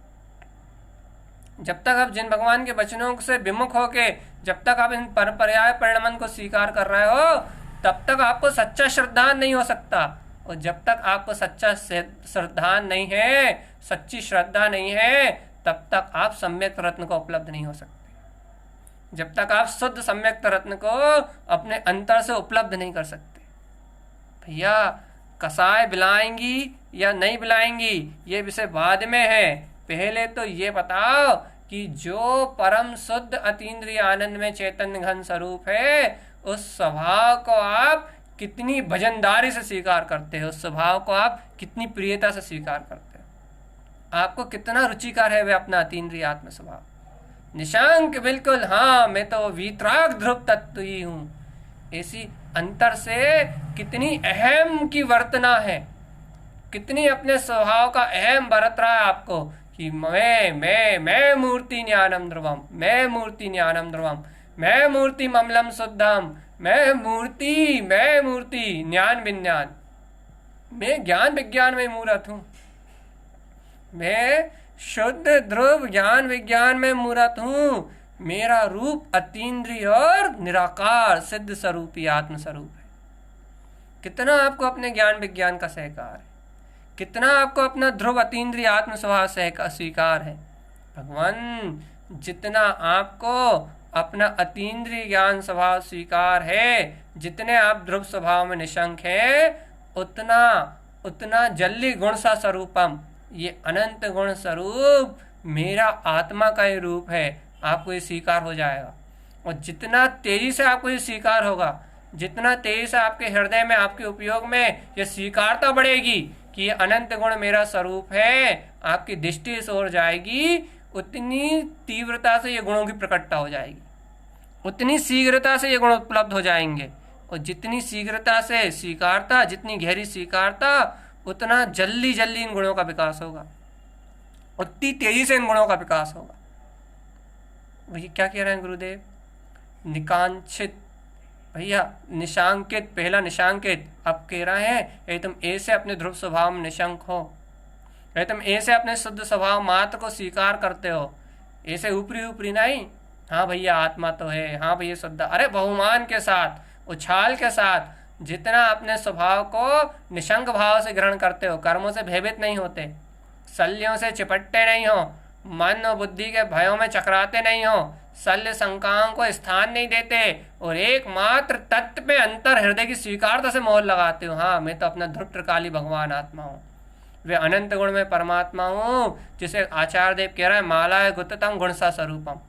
जब तक आप जिन भगवान के वचनों से विमुख होके, जब तक आप इन पर्याय परिणमन को स्वीकार कर रहे हो, तब तक आपको सच्चा श्रद्धा नहीं हो सकता। और जब तक आपको सच्चा श्रद्धा नहीं है, सच्ची श्रद्धा नहीं है, तब तक आप सम्यक रत्न को उपलब्ध नहीं हो सकते। जब तक आप शुद्ध सम्यक रत्न को अपने अंतर से उपलब्ध नहीं कर सकते। भैया कसाय बिलाएंगी या नहीं बिलाएंगी ये विषय बाद में है। पहले तो ये बताओ कि जो परम शुद्ध अतीन्द्रिय आनंद में चैतन्य घन स्वरूप है, उस स्वभाव को आप कितनी भजनदारी से स्वीकार करते हो, उस स्वभाव को आप कितनी प्रियता से स्वीकार करते हो, आपको कितना रुचिकर है वे अपना अतीन्द्रिय आत्म स्वभाव। निशांक बिल्कुल, हाँ मैं तो वीतराग ध्रुव तत्व ही हूँ। ऐसी अंतर से कितनी अहम की वर्तना है, कितनी अपने स्वभाव का अहम बरत रहा है आपको कि मैं मूर्ति ज्ञानम ध्रुवम, मैं मूर्ति ज्ञानम ध्रुवम, मैं मूर्ति ममलम शुद्धम, मैं मूर्ति ज्ञान विज्ञान, मैं ज्ञान विज्ञान में मूर्त हूँ, मैं शुद्ध ध्रुव ज्ञान विज्ञान में मूर्त हूँ। मेरा रूप अतीन्द्रिय और निराकार सिद्ध स्वरूपी आत्म स्वरूप है। कितना आपको अपने ज्ञान विज्ञान का सहकार है, कितना आपको अपना ध्रुव अतीन्द्रिय आत्म स्वभाव स्वीकार है। भगवान जितना आपको अपना अतीन्द्रिय ज्ञान स्वभाव स्वीकार है, जितने आप ध्रुव स्वभाव में निशंक हैं, उतना जल्दी गुण सा स्वरूपम, ये अनंत गुण स्वरूप मेरा आत्मा का ही रूप है, आपको ये स्वीकार हो जाएगा। और जितना तेजी से आपको ये स्वीकार होगा, जितना तेजी से आपके हृदय में, आपके उपयोग में ये स्वीकारता बढ़ेगी कि ये अनंत गुण मेरा स्वरूप है, आपकी दृष्टि इस ओर जाएगी, उतनी तीव्रता से ये गुणों की प्रकटता हो जाएगी, उतनी शीघ्रता से ये गुण उपलब्ध हो जाएंगे। और जितनी शीघ्रता से स्वीकारता, जितनी गहरी स्वीकारता, उतना जल्दी इन गुणों का विकास होगा, उतनी तेजी से इन गुणों का विकास होगा। वही क्या कह रहे हैं गुरुदेव? निकांक्षित भैया, निशांकित, पहला निशांकित। अब कह रहे हैं यदि तुम ऐसे अपने ध्रुव स्वभाव में निशंक हो, यदि तुम ऐसे अपने शुद्ध स्वभाव मात्र को स्वीकार करते हो, ऐसे ऊपरी नहीं, हाँ भैया आत्मा तो है, हाँ भैया शुद्ध, अरे बहुमान के साथ, उछाल के साथ, जितना अपने स्वभाव को निशंक भाव से ग्रहण करते हो, कर्मों से भयभीत नहीं होते, शल्यों से चिपटते नहीं हो, मन और बुद्धि के भयों में चकराते नहीं हो, शल्य शंकाओं को स्थान नहीं देते, और एकमात्र तत्व में अंतर हृदय की स्वीकारता से मोहर लगाते हो। हाँ मैं तो अपना ध्रुव त्रिकाली भगवान आत्मा हूँ, वे अनंत गुण में परमात्मा हूँ, जिसे आचार्य देव कह रहा है माला गुप्ततम गुणसा स्वरूपम।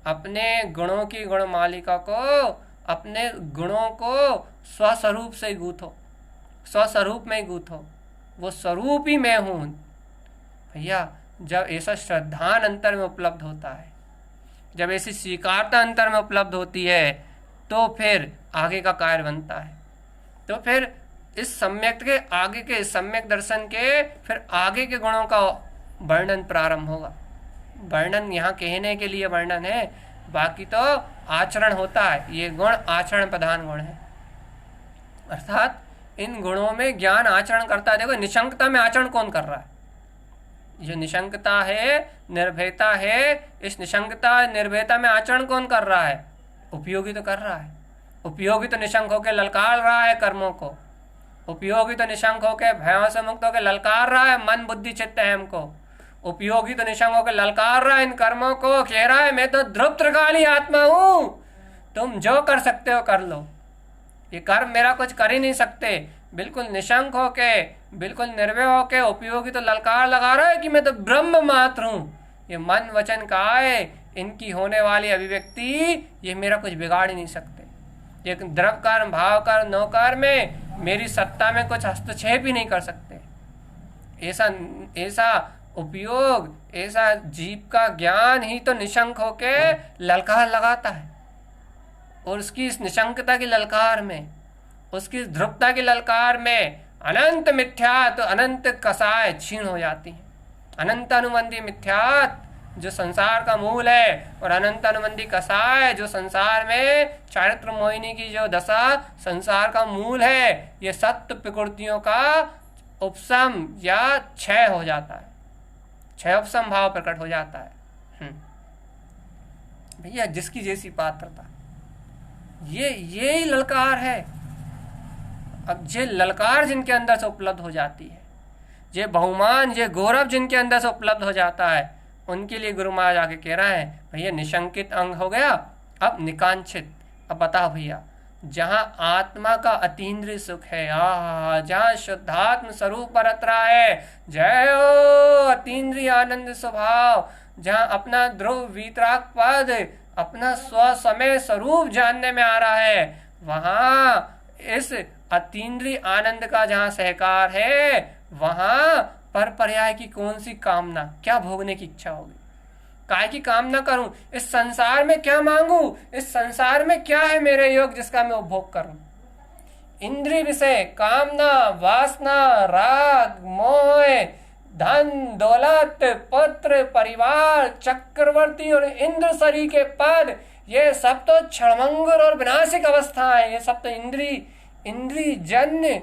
अपने गुणों की गुण मालिका को, अपने गुणों को स्वस्वरूप से गूंथो, स्वस्वरूप में गूंथो, वो स्वरूप ही मैं हूँ। भैया जब ऐसा श्रद्धान अंतर में उपलब्ध होता है, जब ऐसी स्वीकारता अंतर में उपलब्ध होती है, तो फिर आगे का कार्य बनता है। तो फिर इस सम्यक के आगे के सम्यक दर्शन के फिर आगे के गुणों का वर्णन प्रारंभ होगा। वर्णन यहाँ कहने के लिए वर्णन है, बाकी तो आचरण होता है। ये गुण आचरण प्रधान गुण है, अर्थात इन गुणों में ज्ञान आचरण करता है। देखो निशंकता में आचरण कौन कर रहा है? जो निशंकता है, निर्भयता है, इस निशंकता निर्भयता में आचरण कौन कर रहा है? उपयोगी तो कर रहा है। उपयोगी तो निशंक होकर ललकार रहा है कर्मों को। उपयोगी तो निशंक होकर भयों से मुक्त होकर ललकार रहा है मन बुद्धि चित्त अहम को। उपयोगी तो निशंक होकर ललकार रहा है इन कर्मों को, कह रहा है मैं तो ध्रुव त्रिकाली आत्मा हूं, तुम जो कर सकते हो कर लो, ये कर्म मेरा कुछ कर ही नहीं सकते। बिल्कुल निशंक होके, बिल्कुल निर्भय होके उपयोगी तो ललकार लगा रहा है कि मैं तो ब्रह्म मात्र हूं। ये मन वचन काय, इनकी होने वाली अभिव्यक्ति, ये मेरा कुछ बिगाड़ ही नहीं सकते। ये द्रव कर्म भाव कर्म नौकार में मेरी सत्ता में कुछ हस्तक्षेप ही नहीं कर सकते। ऐसा उपयोग, ऐसा जीव का ज्ञान ही तो निशंक होके ललकार लगाता है। और उसकी इस निशंकता की ललकार में, उसकी ध्रुवता की ललकार में अनंत मिथ्यात्व, अनंत कसाय छीन हो जाती है। अनंत अनुबंधी मिथ्यात्व जो संसार का मूल है, और अनंत अनुबंधी कसाय जो संसार में चारित्र मोहिनी की जो दशा संसार का मूल है, ये सत्य प्रकृतियों का उपशम या क्षय हो जाता है, क्षय उपशम भाव प्रकट हो जाता है। भैया जिसकी जैसी पात्रता, ये ही ललकार है। अब ये ललकार जिनके अंदर से उपलब्ध हो जाती है, ये बहुमान, ये गौरव जिनके अंदर से उपलब्ध हो जाता है, उनके लिए गुरु महाराज आके कह रहे हैं भैया निशंकित अंग हो गया, अब निकांक्षित। अब बताओ भैया, जहाँ आत्मा का अतीन्द्रिय सुख है, जहाँ शुद्धात्म स्वरूप बरत रहा है, जय हो अतीन्द्रिय आनंद स्वभाव, जहाँ अपना ध्रुव वीतराग पद, अपना स्व समय स्वरूप जानने में आ रहा है, वहाँ इस अतीन्द्रिय आनंद का जहाँ सहकार है, वहाँ पर पर्याय की कौन सी कामना, क्या भोगने की इच्छा होगी? काय की कामना करूं? इस संसार में क्या मांगू? इस संसार में क्या है मेरे योग जिसका मैं उपभोग करूं? इंद्रिय विषय, कामना, वासना, राग, मोह, धन, दौलत, पुत्र, परिवार, चक्रवर्ती और इंद्र सरी के पद, ये सब तो क्षणभंगुर और विनाशिक अवस्था है। ये सब तो इंद्रिय जन्य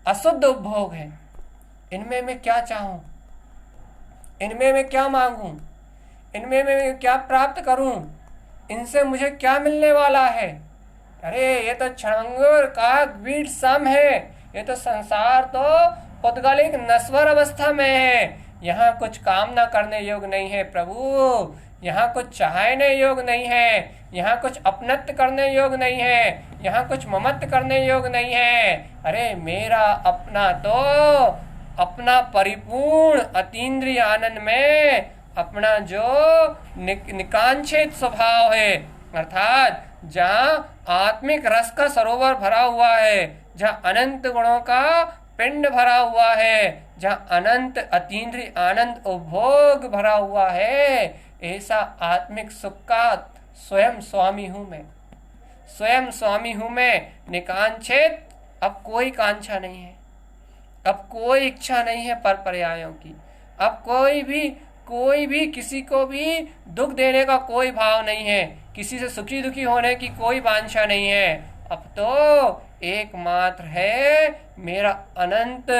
अशुद्ध उपभोग है। इनमें मैं क्या चाहूं? इनमें मैं क्या मांगूं? इनमें मैं क्या प्राप्त करूं? इनसे मुझे क्या मिलने वाला है? अरे ये तो क्षणभंगुर काक बीट सम है। ये तो संसार तो पुद्गलिक नश्वर अवस्था में है। यहाँ कुछ कामना करने योग्य नहीं है प्रभु, यहाँ कुछ चाहने योग्य नहीं है, यहाँ कुछ अपनत्व करने योग्य नहीं है, यहाँ कुछ ममत्व करने योग्य नहीं है। अरे मेरा अपना तो अपना परिपूर्ण अतीन्द्रिय आनंद में अपना जो निकांक्षित स्वभाव है, अर्थात जहाँ आत्मिक रस का सरोवर भरा हुआ है, जहाँ अनंत गुणों का पिंड भरा हुआ है, जहाँ अनंत अतीन्द्रिय आनंद उपभोग भरा हुआ है, ऐसा आत्मिक सुख का स्वयं स्वामी हूँ मैं, स्वयं स्वामी हूँ मैं, निकांक्षित। अब कोई कांक्षा नहीं है, अब कोई इच्छा नहीं है पर पर्यायों की, अब कोई भी किसी को भी दुख देने का कोई भाव नहीं है, किसी से सुखी दुखी होने की कोई वांछा नहीं है। अब तो एकमात्र है मेरा अनंत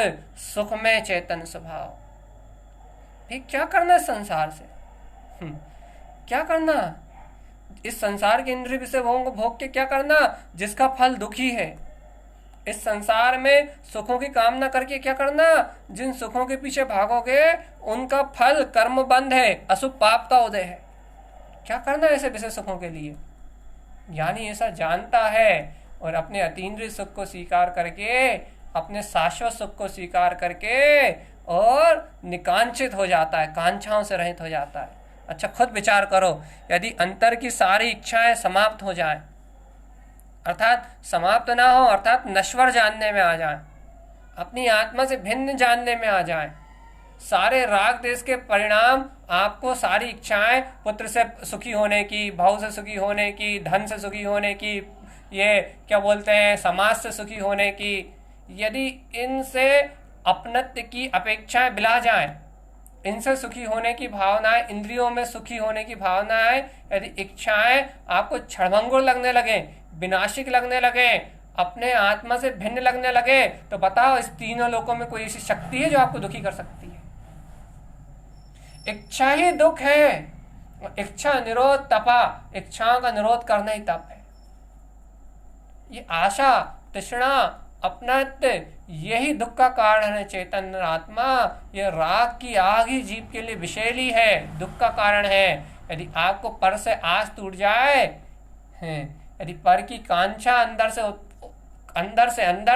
सुख में चेतन स्वभाव। फिर क्या करना संसार से? क्या करना? इस संसार के इंद्रिय विषय भोग भोग के क्या करना जिसका फल दुखी है? इस संसार में सुखों की कामना करके क्या करना? जिन सुखों के पीछे भागोगे उनका फल कर्म बंध है, अशुभ पाप का उदय है। क्या करना ऐसे विषय सुखों के लिए? ज्ञानी ऐसा जानता है और अपने अतीन्द्रिय सुख को स्वीकार करके, अपने शाश्वत सुख को स्वीकार करके और निकांक्षित हो जाता है, कांक्षाओं से रहित हो जाता है। अच्छा, खुद विचार करो, यदि अंतर की सारी इच्छाएं समाप्त हो जाएं, अर्थात समाप्त ना हो, अर्थात नश्वर जानने में आ जाए, अपनी आत्मा से भिन्न जानने में आ जाए, सारे राग देश के परिणाम आपको, सारी इच्छाएं पुत्र से सुखी होने की, भाव से सुखी होने की, धन से सुखी होने की, ये क्या बोलते हैं, समाज से सुखी होने की, यदि इनसे अपनत्व की अपेक्षाएं बिला जाएं, इनसे सुखी होने की भावनाएं, इंद्रियों में सुखी होने की भावनाएं, यदि इच्छाएं आपको क्षणभंगुर लगने लगे, विनाशिक लगने लगे, अपने आत्मा से भिन्न लगने लगे, तो बताओ इस तीनों लोकों में कोई ऐसी शक्ति है जो आपको दुखी कर सकती है? इच्छा ही दुख है। इच्छा निरोध तपा, इच्छाओं का निरोध करना ही तप है। ये आशा, तृष्णा, अपनत्व, यही दुख का कारण है। चैतन्य आत्मा, ये राग की आग ही जीव के लिए विषैली है, दुख का कारण है। यदि आपको पर से आस टूट जाए, यदि पर की कांक्षा अंदर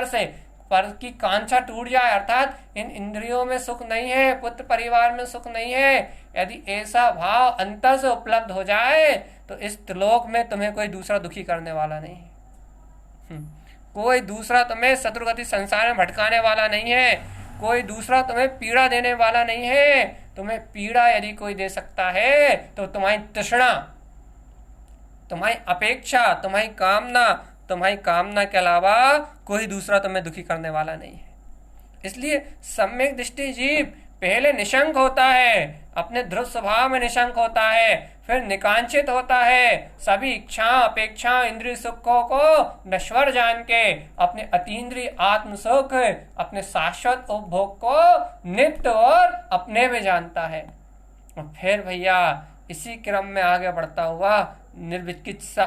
से पर की कांक्षा टूट जाए, अर्थात इन इंद्रियों में सुख नहीं है, पुत्र परिवार में सुख नहीं है, यदि ऐसा भाव अंतर से उपलब्ध हो जाए, तो इस त्रिलोक में तुम्हें कोई दूसरा दुखी करने वाला नहीं है। कोई दूसरा तुम्हें शत्रुगति संसार में भटकाने वाला नहीं है, कोई दूसरा तुम्हें पीड़ा देने वाला नहीं है। तुम्हें पीड़ा यदि कोई दे सकता है तो तुम्हारी तृष्णा, तुम्हारी अपेक्षा, तुम्हारी कामना के अलावा कोई दूसरा तुम्हें दुखी करने वाला नहीं है। इसलिए सम्यक दृष्टि जीव पहले निशंक होता है, अपने ध्रुव स्वभाव में निशंक होता है, फिर निकांक्षित होता है, सभी इच्छा, अपेक्षा, इंद्रिय सुखों को नश्वर जान के अपने अतीन्द्रिय आत्म सुख, अपने शाश्वत उपभोग को नित्य और अपने में जानता है। और फिर भैया इसी क्रम में आगे बढ़ता हुआ निर्विचिकित्सा।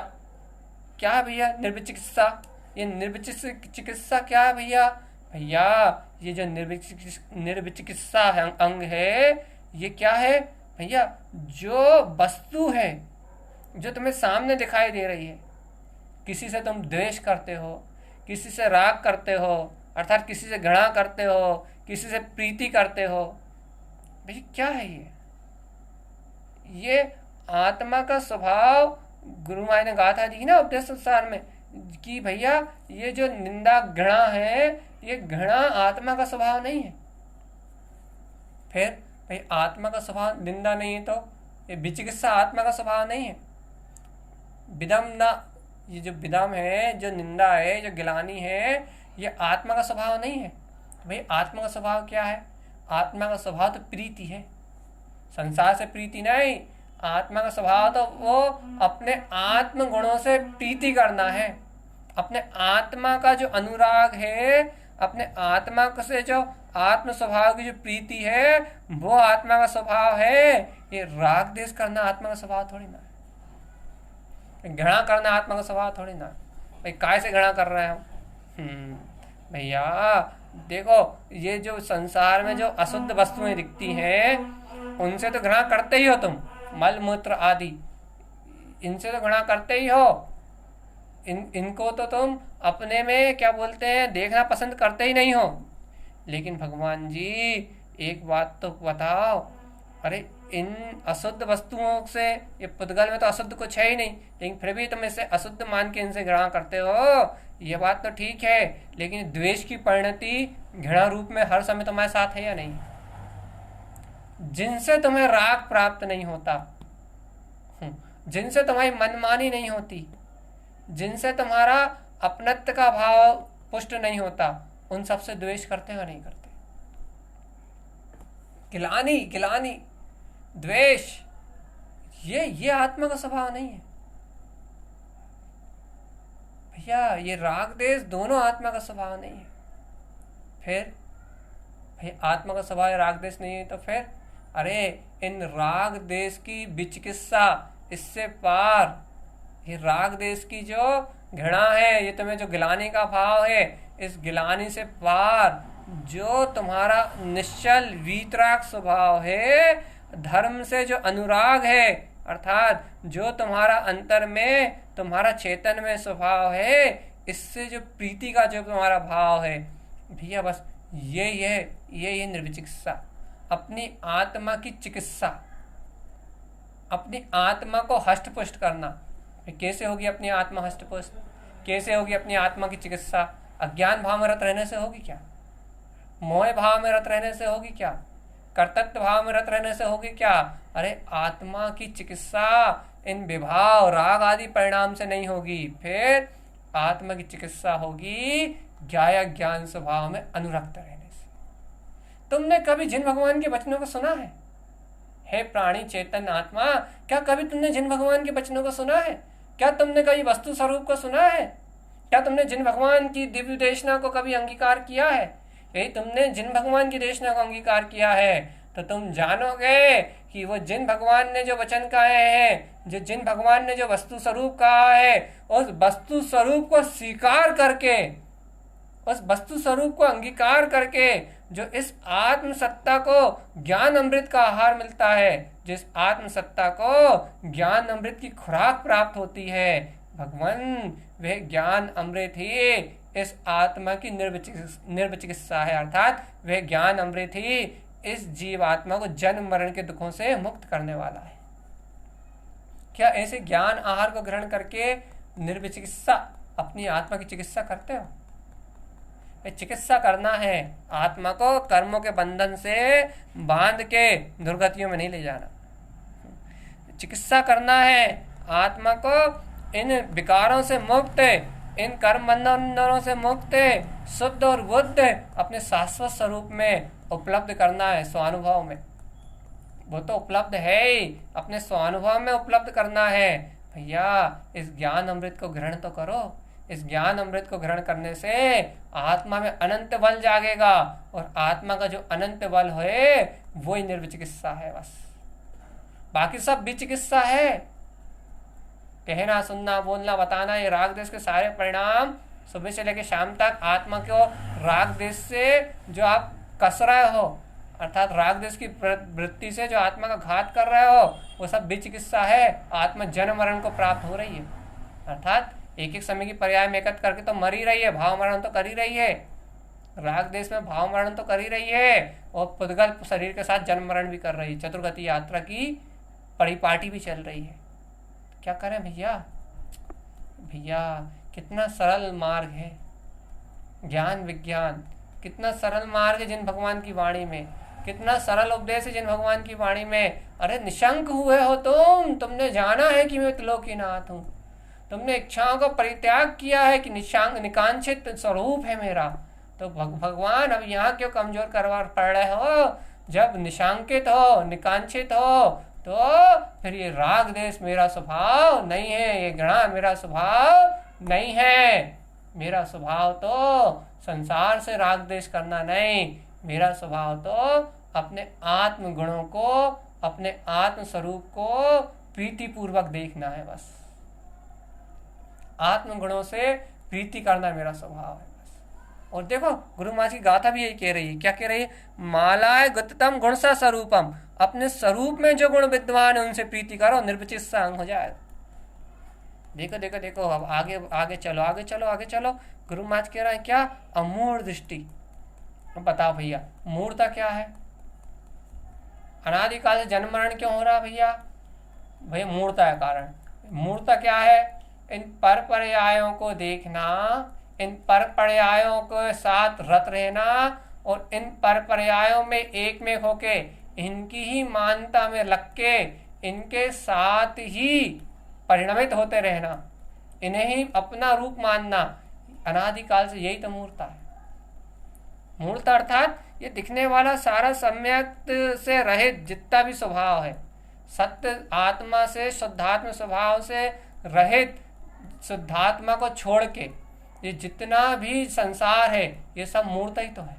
क्या है भैया निर्विचिकित्सा? ये निर्विचिकित्सा क्या है भैया? भैया ये जो निर्विचिकित्सा अंग है, ये क्या है भैया? जो वस्तु है जो तुम्हें सामने दिखाई दे रही है, किसी से तुम द्वेष करते हो, किसी से राग करते हो, अर्थात किसी से घृणा करते हो, किसी से प्रीति करते हो, भैया क्या है ये आत्मा का स्वभाव। गुरु माई ने गाथा दी ना उपदेश संसार में कि भैया ये जो निंदा घृणा है, ये घृणा आत्मा का स्वभाव नहीं है। फिर भाई आत्मा का स्वभाव निंदा नहीं है तो ये विचिकित्सा आत्मा का स्वभाव नहीं है। विदम ना, ये जो विदम है, जो निंदा है, जो गिलानी है, ये आत्मा का स्वभाव नहीं है। भाई आत्मा का स्वभाव क्या है? आत्मा का स्वभाव तो प्रीति है, संसार से प्रीति नहीं। आत्मा का स्वभाव तो वो अपने आत्म गुणों से प्रीति करना है। अपने आत्मा का जो अनुराग है, अपने आत्मा से जो आत्म स्वभाव की जो प्रीति है, वो आत्मा का स्वभाव है। ये राग द्वेष करना आत्मा का स्वभाव थोड़ी ना है, घृणा करना आत्मा का स्वभाव थोड़ी ना है। भाई काय से घृणा कर रहे हैं हम? भैया देखो, ये जो संसार में जो अशुद्ध वस्तुएं दिखती हैं, उनसे तो घृणा करते ही हो तुम, मल मूत्र आदि, इनसे तो घृणा करते ही हो। इनको तो तुम अपने में क्या बोलते हैं, देखना पसंद करते ही नहीं हो। लेकिन भगवान जी एक बात तो बताओ, अरे इन अशुद्ध वस्तुओं से, ये पुद्गल में तो अशुद्ध कुछ है ही नहीं, लेकिन फिर भी तुम इसे अशुद्ध मान के इनसे घृणा करते हो, ये बात तो ठीक है। लेकिन द्वेष की परिणति घृणा रूप में हर समय तुम्हारे साथ है या नहीं? जिनसे तुम्हें राग प्राप्त नहीं होता, जिनसे तुम्हारी मनमानी नहीं होती, जिनसे तुम्हारा अपनत्व का भाव पुष्ट नहीं होता, उन सबसे द्वेष करते हो नहीं करते? गिलानी द्वेष, ये आत्मा का स्वभाव नहीं है भैया। ये राग द्वेष दोनों आत्मा का स्वभाव नहीं है। फिर भाई आत्मा का स्वभाव राग द्वेष नहीं है तो फिर अरे इन राग द्वेष की विचिकित्सा, इससे पार ये राग द्वेष की जो घृणा है, ये तुम्हें जो गिलानी का भाव है, इस गिलानी से पार जो तुम्हारा निश्चल वीतराग स्वभाव है, धर्म से जो अनुराग है, अर्थात जो तुम्हारा अंतर में, तुम्हारा चेतन में स्वभाव है, इससे जो प्रीति का जो तुम्हारा भाव है भैया, बस ये निर्विचिकित्सा, अपनी आत्मा की चिकित्सा, अपनी आत्मा को हष्ट-पुष्ट करना। कैसे होगी अपनी आत्मा हष्ट-पुष्ट? कैसे होगी अपनी आत्मा की चिकित्सा? अज्ञान भाव में रत रहने से होगी क्या? मोह भाव में रत रहने से होगी क्या? कर्तृत्व भाव में रत रहने से होगी क्या? अरे आत्मा की चिकित्सा इन विभाव राग आदि परिणाम से नहीं होगी, फिर आत्मा की चिकित्सा होगी ज्ञाया ज्ञान स्वभाव में अनुरक्त रहने से। तुमने कभी जिन भगवान के वचनों को सुना है? हे प्राणी चेतन आत्मा, क्या कभी तुमने जिन भगवान के वचनों को सुना है? क्या तुमने कभी वस्तु स्वरूप को सुना है? क्या तुमने जिन भगवान की दिव्य देशना को कभी अंगीकार किया है? यदि तुमने जिन भगवान की देशना को अंगीकार किया है तो तुम जानोगे कि वो जिन भगवान ने जो वचन कहे हैं, जो जिन भगवान ने जो वस्तु स्वरूप कहा है, उस वस्तु स्वरूप को स्वीकार करके, उस वस्तु स्वरूप को अंगीकार करके जो इस आत्म सत्ता को ज्ञान अमृत का आहार मिलता है, जिस आत्म सत्ता को ज्ञान अमृत की खुराक प्राप्त होती है, भगवान वह ज्ञान अमृत ही इस आत्मा की निर्विचिकित्सा है। अर्थात वह ज्ञान अमृत ही इस जीव आत्मा को जन्म मरण के दुखों से मुक्त करने वाला है। क्या ऐसे ज्ञान आहार को ग्रहण करके निर्विचिकित्सा अपनी आत्मा की चिकित्सा करते हो? चिकित्सा करना है, आत्मा को कर्मों के बंधन से बांध के दुर्गतियों में नहीं ले जाना। चिकित्सा करना है आत्मा को इन विकारों से मुक्त, इन कर्म बंधनों से मुक्त, शुद्ध और बुद्ध अपने शाश्वत स्वरूप में उपलब्ध करना है। स्वानुभव में वो तो उपलब्ध है ही, अपने स्वानुभव में उपलब्ध करना है। भैया इस ज्ञान अमृत को ग्रहण तो करो। इस ज्ञान अमृत को ग्रहण करने से आत्मा में अनंत बल जागेगा, और आत्मा का जो अनंत बल है वो ही निर्विचिकित्सा है। बस बाकी सब विचिकित्सा है। कहना, सुनना, बोलना, बताना, ये राग देश के सारे परिणाम सुबह से लेकर शाम तक आत्मा को राग देश से जो आप कस रहे हो, अर्थात राग देश की वृत्ति से जो आत्मा का घात कर रहे हो, वो सब विचिकित्सा है। आत्मा जन्म मरण को प्राप्त हो रही है, अर्थात एक एक समय की पर्याय में एकत्र करके तो मर ही रही है, भाव मरण तो कर ही रही है। राग देश में भाव मरण तो कर ही रही है, और पुद्गल शरीर के साथ जन्म मरण भी कर रही है। चतुर्गति यात्रा की परिपाटी भी चल रही है। क्या करें भैया? भैया कितना सरल मार्ग है ज्ञान विज्ञान, कितना सरल मार्ग है जिन भगवान की वाणी में, कितना सरल उपदेश है जिन भगवान की वाणी में। अरे निशंक हुए हो तुमने जाना है कि मैं त्रिलोकीनाथ हूँ, तुमने इच्छाओं का परित्याग किया है कि निकांक्षित स्वरूप है मेरा। तो भगवान अब यहाँ क्यों कमजोर करवा पड़ रहे हो? जब निशांकित हो, निकांक्षित हो, तो फिर ये राग देश मेरा स्वभाव नहीं है, ये घृणा मेरा स्वभाव नहीं है। मेरा स्वभाव तो संसार से राग देश करना नहीं, मेरा स्वभाव तो अपने आत्म गुणों को, अपने आत्म स्वरूप को प्रीति पूर्वक देखना है। बस आत्म गुणों से प्रीति करना मेरा स्वभाव है। बस। और देखो गुरु माँ की गाथा भी यही कह रही है। क्या कह रही है? मालाय गततम गुण सा स्वरूपम, अपने स्वरूप में जो गुण विद्वान है उनसे प्रीति करो, निर्विचित सांग हो जाए। देखो देखो देखो, अब आगे आगे चलो, आगे चलो, आगे चलो। गुरु महाराज कह रहा है क्या? अमूढ़ दृष्टि। बताओ भैया मूढ़ता क्या है? अनादिकाल से जन्म मरण क्यों हो रहा भैया? भैया मूढ़ता है कारण। मूढ़ता क्या है? इन पर पर्यायों को देखना, इन पर पर्यायों के साथ रत रहना, और इन पर पर्यायों में एक में होके इनकी ही मानता में लग के इनके साथ ही परिणमित होते रहना, इन्हें ही अपना रूप मानना। अनादिकाल से यही तो मूर्ता है। मूर्ता अर्थात ये दिखने वाला सारा सम्यक से रहित जितना भी स्वभाव है, सत्य आत्मा से, शुद्धात्म स्वभाव से रहित शुद्धात्मा को छोड़ के ये जितना भी संसार है ये सब मूर्ता ही तो है।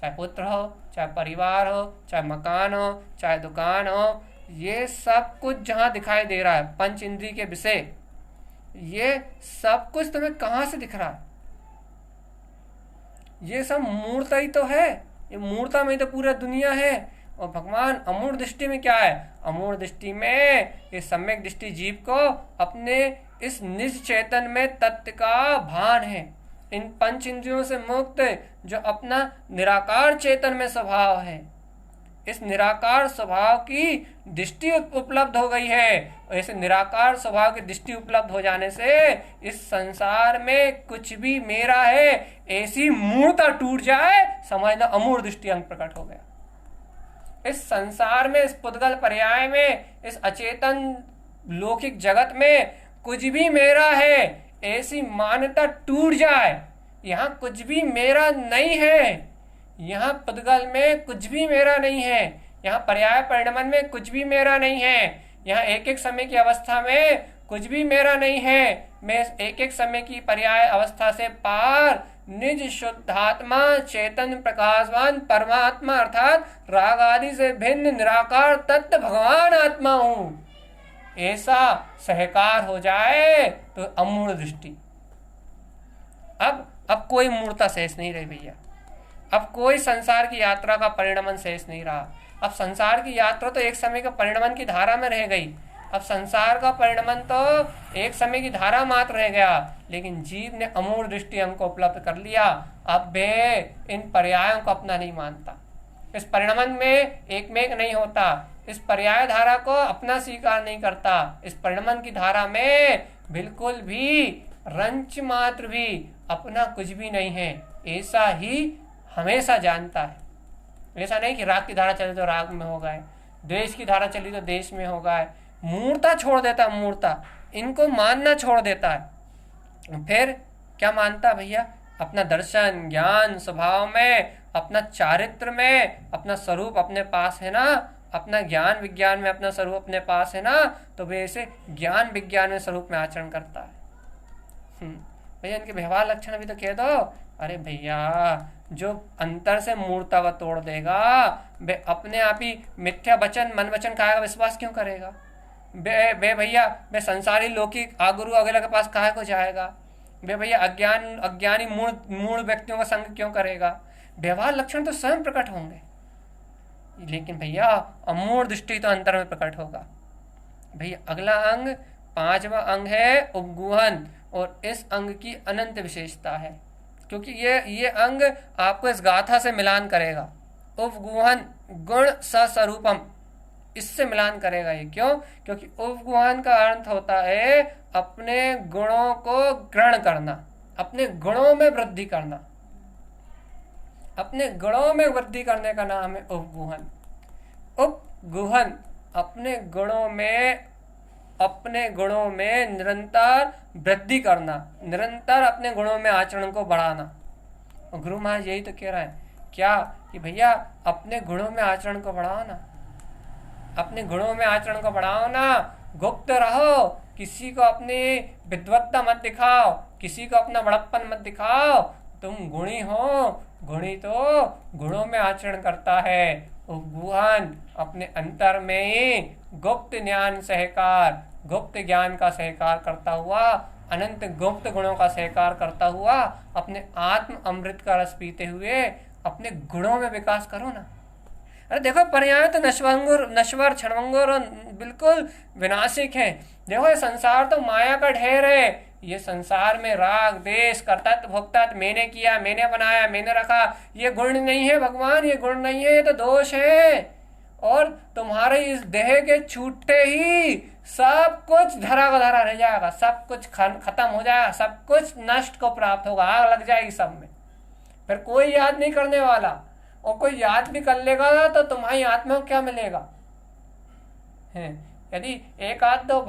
चाहे पुत्र हो, चाहे परिवार हो, चाहे मकान हो, चाहे दुकान हो, ये सब कुछ जहाँ दिखाई दे रहा है, पंच इंद्रिय के विषय, ये सब कुछ तुम्हें कहाँ से दिख रहा है? ये सब मूर्ता ही तो है। ये मूर्ता में तो पूरा दुनिया है। और भगवान अमूढ़ दृष्टि में क्या है? अमूढ़ दृष्टि में ये सम्यक दृष्टि जीव को अपने इस निज चेतन में तत्व का भान है, इन पंच इंद्रियों से मुक्त जो अपना निराकार चेतन में स्वभाव है, इस निराकार स्वभाव की दृष्टि उपलब्ध हो गई है। ऐसे निराकार स्वभाव की दृष्टि उपलब्ध हो जाने से इस संसार में कुछ भी मेरा है ऐसी मूर्ता टूट जाए, समझना अमूर्त दृष्टि अंग प्रकट हो गया। इस संसार में, इस पुद्गल पर्याय में, इस अचेतन लौकिक जगत में कुछ भी मेरा है ऐसी मान्यता टूट जाए। यहाँ कुछ भी मेरा नहीं है, यहाँ पुद्गल में कुछ भी मेरा नहीं है, यहाँ पर्याय परिणमन में कुछ भी मेरा नहीं है, यहाँ एक एक समय की अवस्था में कुछ भी मेरा नहीं है। मैं एक एक समय की पर्याय अवस्था से पार निज शुद्धात्मा चेतन प्रकाशवान परमात्मा अर्थात राग आदि से भिन्न निराकार तत्व भगवान आत्मा हूँ, ऐसा सहकार हो जाए तो अमूर्त दृष्टि। अब कोई मूर्ता शेष नहीं रही भैया, अब कोई संसार की यात्रा का परिणमन शेष नहीं रहा। अब संसार की यात्रा तो एक समय का परिणमन की धारा में रह गई, अब संसार का परिणमन तो एक समय की धारा मात्र रह गया, लेकिन जीव ने अमूर्त दृष्टि अंग को उपलब्ध कर लिया। अब वे इन पर्यायों को अपना नहीं मानता, इस परिणमन में एकमेक नहीं होता, इस पर्याय धारा को अपना स्वीकार नहीं करता, इस परिणमन की धारा में बिल्कुल भी रंच मात्र भी अपना कुछ भी नहीं है, ऐसा ही हमेशा जानता है। ऐसा नहीं कि राग की धारा चली तो राग में हो गए, द्वेष की धारा चली तो देश में हो गए, मूर्ता छोड़ देता, मूर्ता इनको मानना छोड़ देता है। फिर क्या मानता भैया? अपना दर्शन ज्ञान स्वभाव में, अपना चारित्र में, अपना स्वरूप अपने पास है ना, अपना ज्ञान विज्ञान में अपना स्वरूप अपने पास है ना, तो वे ऐसे ज्ञान विज्ञान में स्वरूप में आचरण करता है। भैया इनके व्यवहार लक्षण भी तो कह दो। अरे भैया जो अंतर से मूर्ता को तोड़ देगा वे अपने आप ही मिथ्या वचन मन वचन का विश्वास क्यों करेगा? बे भैया वे संसारी लौकिक आगुरु अगला के पास काहे को जाएगा? बे भैया अज्ञानी मूढ़ व्यक्तियों का संग क्यों करेगा? व्यवहार लक्षण तो स्वयं प्रकट होंगे, लेकिन भैया अमूर्त दृष्टि तो अंतर में प्रकट होगा। भैया अगला अंग 5वां अंग है उपगुहन, और इस अंग की अनंत विशेषता है, क्योंकि ये अंग आपको इस गाथा से मिलान करेगा। उपगुहन गुण सस्वरूपम, इससे मिलान करेगा ये। क्यों? क्योंकि उपगुहन का अर्थ होता है अपने गुणों को ग्रहण करना, अपने गुणों में वृद्धि करना। अपने गुणों में वृद्धि करने का नाम है उपगुहन। उपगुहन अपने गुणों में निरंतर वृद्धि करना, निरंतर अपने गुणों में आचरण को बढ़ाना। और गुरु महाराज यही तो कह रहा है क्या कि भैया अपने गुणों में आचरण को बढ़ाओ ना, अपने गुणों में आचरण को बढ़ाओ ना, गुप्त रहो, किसी को अपनी विद्वत्ता मत दिखाओ, किसी को अपना बड़प्पन मत दिखाओ। तुम गुणी हो, गुणी तो गुणों में आचरण करता है। उपगुहन अपने अंतर में ही गुप्त ज्ञान सहकार, गुप्त ज्ञान का सहकार करता हुआ, अनंत गुप्त गुणों का सहकार करता हुआ, अपने आत्म अमृत का रस पीते हुए अपने गुणों में विकास करो ना। अरे देखो पर्याय तो नश्वर क्षणभंगुर और बिल्कुल विनाशिक है। देखो ये संसार तो माया का ढेर है, ये संसार में राग देश कर्तव्य भोक्तव्य, मैंने किया, मैंने बनाया, मैंने रखा, ये गुण नहीं है भगवान, ये गुण नहीं है, ये तो दोष है। और तुम्हारे इस देह के छूटते ही सब कुछ धरा का धरा रह जाएगा, सब कुछ खत्म हो जाएगा, सब कुछ नष्ट को प्राप्त होगा, आग लग जाएगी सब में, फिर कोई याद नहीं करने वाला। और कोई याद भी कर लेगा तो तुम्हारी आत्मा को क्या मिलेगा? यदि एक आध दो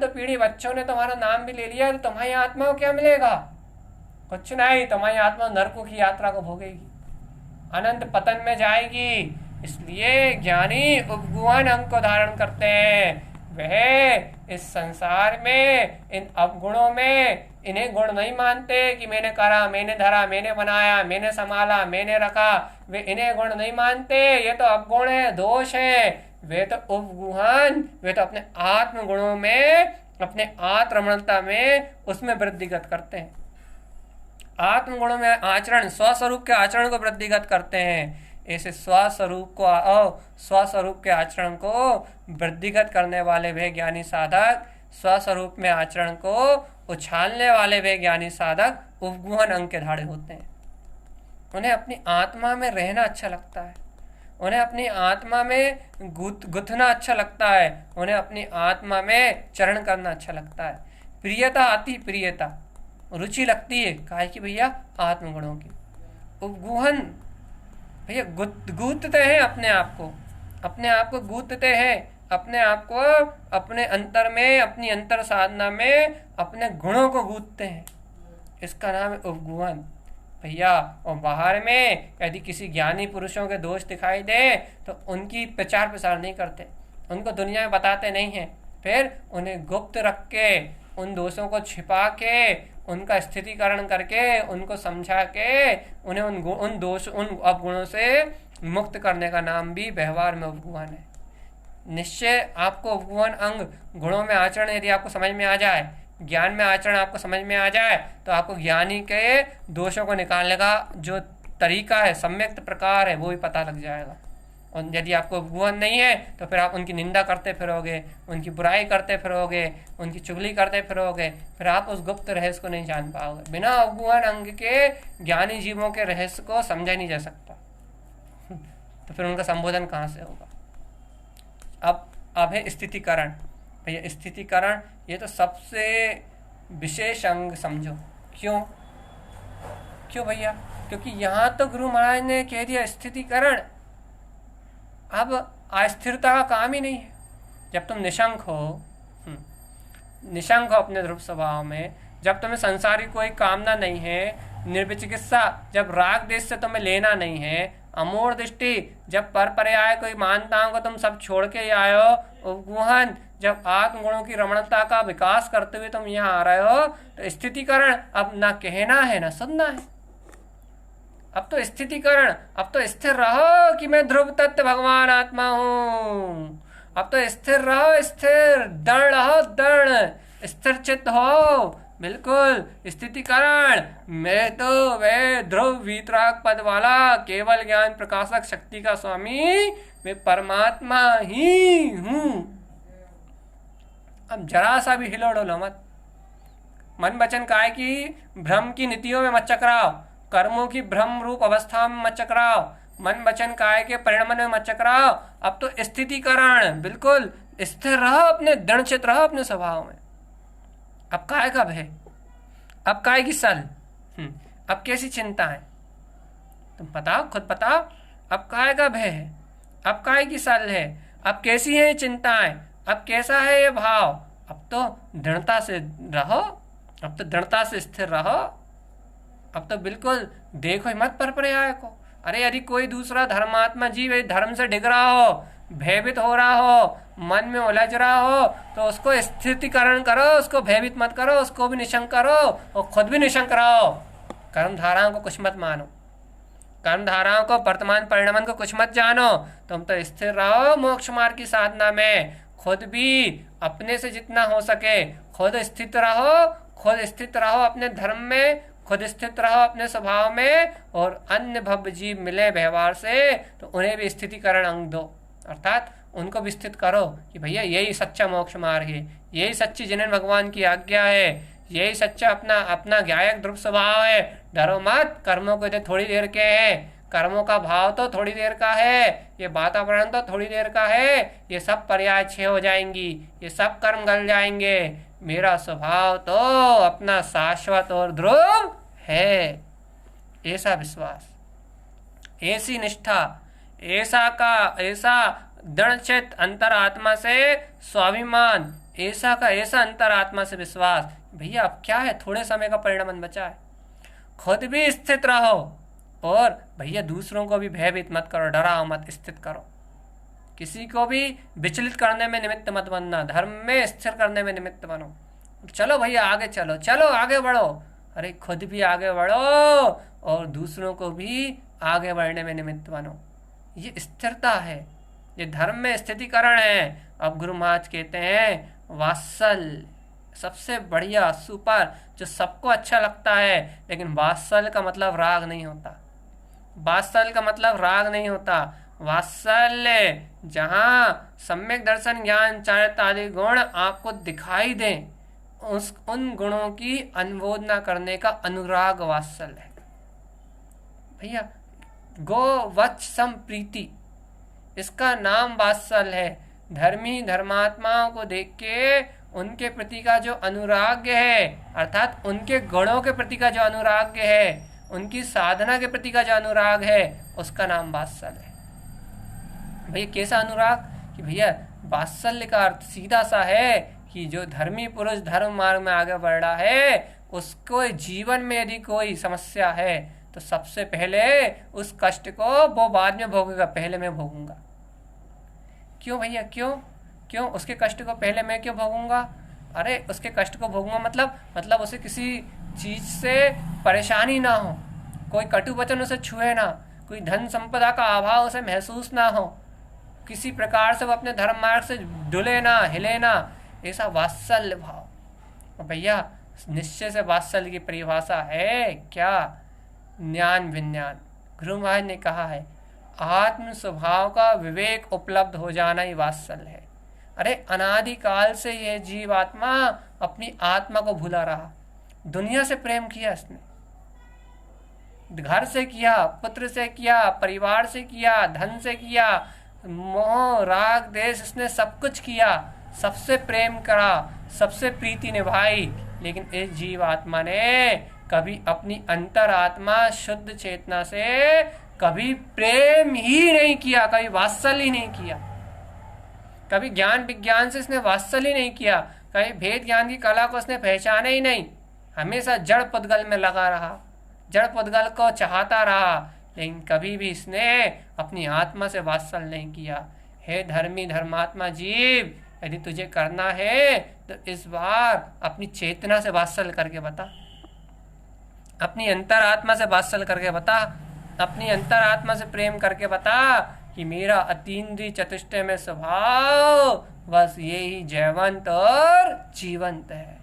पीढ़ी बच्चों ने तुम्हारा नाम भी ले लिया तो तुम्हारी आत्मा को क्या मिलेगा? कुछ नहीं, तुम्हारी आत्मा नरकों की यात्रा को भोगेगी, अनंत पतन में जाएगी। इसलिए ज्ञानी उपगुहन अंग को धारण करते हैं। वह इस संसार में इन अवगुणों में इन्हें गुण नहीं मानते कि मैंने करा, मैंने धरा, मैंने बनाया, मैंने संभाला, मैंने रखा। वे इन्हें गुण नहीं मानते, ये तो अवगुण है, दोष है। वे तो उपगुहन, वे तो अपने आत्म गुणों में, अपने आत्मरमणता में उसमें वृद्धिगत करते हैं। आत्म गुणों में आचरण, स्वस्वरूप के आचरण को वृद्धिगत करते हैं। ऐसे स्वस्वरूप के आचरण को वृद्धिगत करने वाले वे ज्ञानी साधक स्वस्वरूप में आचरण को उछालने वाले वे ज्ञानी साधक उपगुहन अंग के धाड़े होते हैं। उन्हें अपनी आत्मा में रहना अच्छा लगता है, उन्हें अपनी आत्मा में गुथना अच्छा लगता है, उन्हें अपनी आत्मा में चरण करना अच्छा लगता है। प्रियता आती, प्रियता रुचि लगती है, काहे कि भैया आत्मगुणों की। उपगुहन भैया गूंथते हैं अपने आप को गूंथते हैं, अपने आप को अपने अंतर में, अपनी अंतर साधना में अपने गुणों को गूंथते हैं, इसका नाम है उपगुहन भैया। और बाहर में यदि किसी ज्ञानी पुरुषों के दोष दिखाई दे तो उनकी प्रचार प्रसार नहीं करते, उनको दुनिया में बताते नहीं हैं, फिर उन्हें गुप्त रख के, उन दोषों को छिपा के, उनका स्थितिकरण करके, उनको समझा के, उन्हें उन दोष, उन अवगुणों से मुक्त करने का नाम भी व्यवहार में उपगुहन है। निश्चय आपको उपगुहन अंग गुणों में आचरण यदि आपको समझ में आ जाए, ज्ञान में आचरण आपको समझ में आ जाए, तो आपको ज्ञानी के दोषों को निकालने का जो तरीका है, सम्यक प्रकार है, वो भी पता लग जाएगा। और यदि आपको उपगुहन नहीं है तो फिर आप उनकी निंदा करते फिरोगे, उनकी बुराई करते फिरोगे, उनकी चुगली करते फिरोगे, फिर आप उस गुप्त रहस्य को नहीं जान पाओगे। बिना उपगुहन अंग के ज्ञानी जीवों के रहस्य को समझा नहीं जा सकता, तो फिर उनका संबोधन कहाँ से होगा। अब है स्थितिकरण भैया। स्थितिकरण ये तो सबसे विशेष अंग समझो। क्यों भैया? क्योंकि यहाँ तो गुरु महाराज ने कह दिया स्थितिकरण। अब अस्थिरता का काम ही नहीं है। जब तुम निशंक हो अपने ध्रुव स्वभाव में, जब तुम्हें संसारी कोई कामना नहीं है, निर्विचिकित्सा, जब राग देश से तुम्हें लेना नहीं है, अमूढ़ दृष्टि, जब पर पर्याय कोई मानताओं को तुम सब छोड़ के आए हो, उपगुहन, जब आत्मगुणों की रमणता का विकास करते हुए तुम यहाँ आ रहे हो, तो स्थितिकरण अब ना कहना है ना सुनना है। अब तो स्थितिकरण, अब तो स्थिर रहो कि मैं ध्रुव तत्व भगवान आत्मा हूँ। अब तो स्थिर रहो, स्थिर दृढ़ रहो, दृढ़ स्थिर चित्त हो, बिल्कुल स्थितिकरण। मैं तो वे ध्रुव वीतराग पद वाला केवल ज्ञान प्रकाशक शक्ति का स्वामी, मैं परमात्मा ही हूँ। अब जरा सा भी हिलो डोलो मत। मन वचन काय की भ्रम की नीतियों में मत चकराओ, कर्मों की भ्रम रूप अवस्था में मत चकराओ, मन वचन काय के परिणमन में मत चकराओ। अब तो स्थितिकरण, बिल्कुल स्थिर रहो, अपने दृढ़चित रहो अपने स्वभाव में। अब काय का भय, अब काय की सल, अब कैसी चिंता है, तुम बताओ, खुद बताओ। अब काय का भय है, अब काय की सल है, अब कैसी है चिंताएं, अब कैसा है ये भाव। अब तो दृढ़ता से रहो, अब तो दृढ़ता से स्थिर रहो। अब तो बिल्कुल देखो ही मत पर पर्याय को। अरे यदि कोई दूसरा धर्मात्मा जीव धर्म से डिग रहा हो, भयभीत हो रहा हो, मन में उलझ रहा हो, तो उसको स्थितिकरण करो, उसको भयभीत मत करो, उसको भी निशंक करो और खुद भी निशंक रहो। कर्म धाराओं को कुछ मत मानो, कर्म धाराओं को, वर्तमान परिणमन को कुछ मत जानो। तुम तो स्थिर रहो मोक्ष मार्ग की साधना में, खुद भी अपने से जितना हो सके खुद स्थित रहो, खुद स्थित रहो अपने धर्म में, खुद स्थित रहो अपने स्वभाव में, और अन्य भव्य जीव मिले व्यवहार से तो उन्हें भी स्थितिकरण अंग दो, अर्थात उनको भी स्थित करो कि भैया यही सच्चा मोक्ष मार्ग है, यही सच्ची जिन्हें भगवान की आज्ञा है, यही सच्चा अपना ज्ञायक ध्रुव स्वभाव है। डरो मत, कर्मों को थोड़ी देर के हैं, कर्मों का भाव तो थोड़ी देर का है, ये वातावरण तो थोड़ी देर का है, ये सब पर्याय छह हो जाएंगी, ये सब कर्म गल जाएंगे। मेरा स्वभाव तो अपना शाश्वत और ध्रुव है। ऐसा विश्वास, ऐसी निष्ठा, ऐसा दृढ़चित अंतरात्मा से स्वाभिमान, ऐसा का ऐसा अंतरात्मा से विश्वास। भैया अब क्या है, थोड़े समय का परिणमन बचा है, खुद भी स्थित रहो और भैया दूसरों को भी भयभीत मत करो, डराओ मत, स्थित करो। किसी को भी विचलित करने में निमित्त मत बनना, धर्म में स्थिर करने में निमित्त बनो। चलो भैया आगे चलो, चलो आगे बढ़ो, अरे खुद भी आगे बढ़ो और दूसरों को भी आगे बढ़ने में निमित्त बनो। ये स्थिरता है, ये धर्म में स्थितिकरण है। अब गुरु महाराज कहते हैं वात्सल्य सबसे बढ़िया, सुपर, जो सबको अच्छा लगता है। लेकिन वात्सल्य का मतलब राग नहीं होता, वात्सल्य का मतलब राग नहीं होता। वात्सल्य जहाँ सम्यक दर्शन ज्ञान चारित्र आदि गुण आपको दिखाई दें, उन गुणों की अनुमोदना करने का अनुराग वात्सल्य है भैया। गो वत्स सम प्रीति, इसका नाम वात्सल्य है। धर्मी धर्मात्माओं को देख के उनके प्रति का जो अनुराग है, अर्थात उनके गुणों के प्रति का जो अनुराग है, उनकी साधना के प्रति का जो अनुराग है, उसका नाम वात्सल्य है भैया। कैसा अनुराग कि भैया वात्सल्य का अर्थ सीधा सा है कि जो धर्मी पुरुष धर्म मार्ग में आगे बढ़ रहा है, उसको जीवन में यदि कोई समस्या है तो सबसे पहले उस कष्ट को वो बाद में भोगेगा, पहले मैं भोगूंगा। क्यों भैया, क्यों उसके कष्ट को पहले मैं क्यों भोगूंगा? अरे उसके कष्ट को भोगूंगा मतलब उसे किसी चीज से परेशानी ना हो, कोई कटु वचन उसे छुए ना, कोई धन संपदा का अभाव उसे महसूस ना हो, किसी प्रकार से वो अपने धर्म मार्ग से डुले ना, हिले ना, ऐसा वात्सल्य भाव। भैया निश्चय से वात्सल्य की परिभाषा है क्या? ज्ञान विज्ञान। गुरु महाराज ने कहा है आत्म स्वभाव का विवेक उपलब्ध हो जाना ही वात्सल्य है। अरे अनादिकाल से यह जीवात्मा अपनी आत्मा को भूला रहा, दुनिया से प्रेम किया इसने, घर से किया, पुत्र से किया, परिवार से किया, धन से किया, मोह राग देश, इसने सब कुछ किया, सबसे प्रेम करा, सबसे प्रीति निभाई, लेकिन इस जीवात्मा ने कभी अपनी अंतरात्मा शुद्ध चेतना से कभी प्रेम ही नहीं किया, कभी वात्सल्य ही नहीं किया, कभी ज्ञान विज्ञान से इसने वात्सल्य ही नहीं किया, कभी भेद ज्ञान की कला को इसने पहचाना ही नहीं, हमेशा जड़ पुद्गल में लगा रहा, जड़ पुद्गल को चाहता रहा, लेकिन कभी भी इसने अपनी आत्मा से वात्सल्य नहीं किया। हे धर्मी धर्मात्मा जीव, यदि तुझे करना है तो इस बार अपनी चेतना से वात्सल्य करके बता, अपनी अंतरात्मा से वात्सल्य करके बता, अपनी अंतरात्मा से प्रेम करके बता कि मेरा अतीन्द्रिय चतुष्टय में स्वभाव बस यही जयवंत और जीवंत है।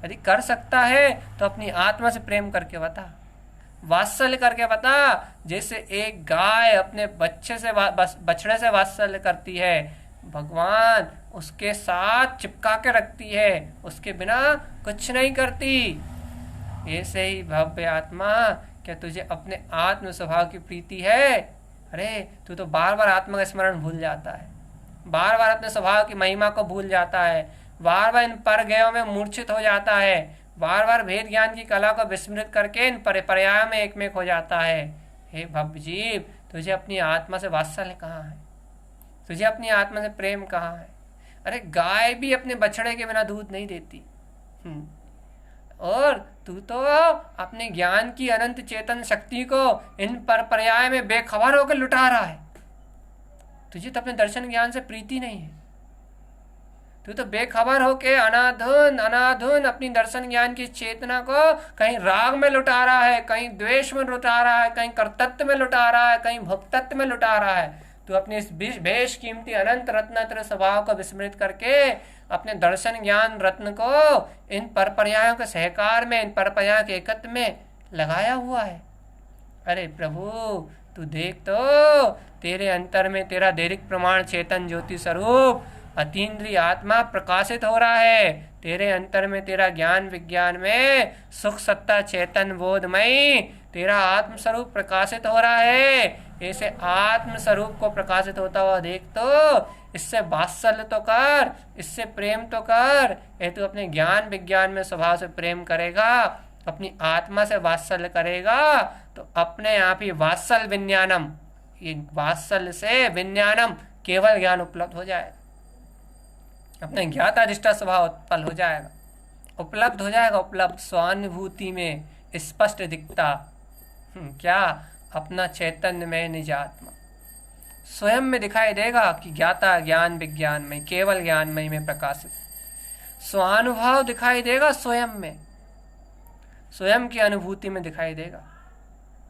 यदि कर सकता है तो अपनी आत्मा से प्रेम करके बता, वात्सल्य करके बता। जैसे एक गाय अपने बछड़े से वात्सल्य करती है, भगवान उसके साथ चिपका के रखती है, उसके बिना कुछ नहीं करती। ऐसे ही भव्य आत्मा, क्या तुझे अपने आत्म स्वभाव की प्रीति है? अरे तू तो बार बार आत्मा का स्मरण भूल जाता है, बार बार अपने स्वभाव की महिमा को भूल जाता है, बार बार इन परगयों में मूर्छित हो जाता है, बार बार भेद ज्ञान की कला को विस्मृत करके इन पर्याय में एकमेक हो जाता है। हे भव्य जीव, तुझे अपनी आत्मा से वात्सल्य कहाँ है? तुझे अपनी आत्मा से प्रेम कहाँ है? अरे गाय भी अपने बछड़े के बिना दूध नहीं देती, और तू तो अपने ज्ञान की अनंत चेतन शक्ति को इन पर्याय में बेखबर होकर लुटा रहा है। तुझे तो अपने दर्शन ज्ञान से प्रीति नहीं है, तू तो बेखबर होके अनाधुन अपनी दर्शन ज्ञान की चेतना को कहीं राग में लुटा रहा है, कहीं द्वेष में लुटा रहा है, कहीं कर्तत्व में लुटा रहा है, कहीं भोक्तत्व में लुटा रहा है। तू अपने इस बेश कीमती अनंत रत्नत्र स्वभाव को विस्मृत करके अपने दर्शन ज्ञान रत्न को इन परपर्यायों के सहकार में, इन परपर्यायों के एकत्व में लगाया हुआ है। अरे प्रभु तू देख तो, तेरे अंतर में तेरा दैनिक प्रमाण चेतन ज्योति स्वरूप अतीन्द्रिय आत्मा प्रकाशित हो रहा है, तेरे अंतर में तेरा ज्ञान विज्ञान में सुख सत्ता चेतन बोधमयी तेरा आत्म स्वरूप प्रकाशित हो रहा है। ऐसे आत्म स्वरूप को प्रकाशित होता हुआ देख तो इससे वात्सल्य तो कर, इससे प्रेम तो कर। ये तो अपने ज्ञान विज्ञान में स्वभाव से प्रेम करेगा, अपनी आत्मा से वात्सल्य करेगा, तो अपने आप ही वात्सल विज्ञानम, ये वात्सल्य से विज्ञानम केवल ज्ञान उपलब्ध हो जाएगा, अपने ज्ञाताधिष्ठा स्वभाव उत्पन्न हो जाएगा, उपलब्ध हो जाएगा। उपलब्ध स्वानुभूति में स्पष्ट दिखता क्या? अपना चैतन्य में निज आत्मा स्वयं में दिखाई देगा कि ज्ञाता ज्ञान विज्ञान में केवल ज्ञानमय में प्रकाशित, स्वानुभव दिखाई देगा स्वयं में, स्वयं की अनुभूति में दिखाई देगा।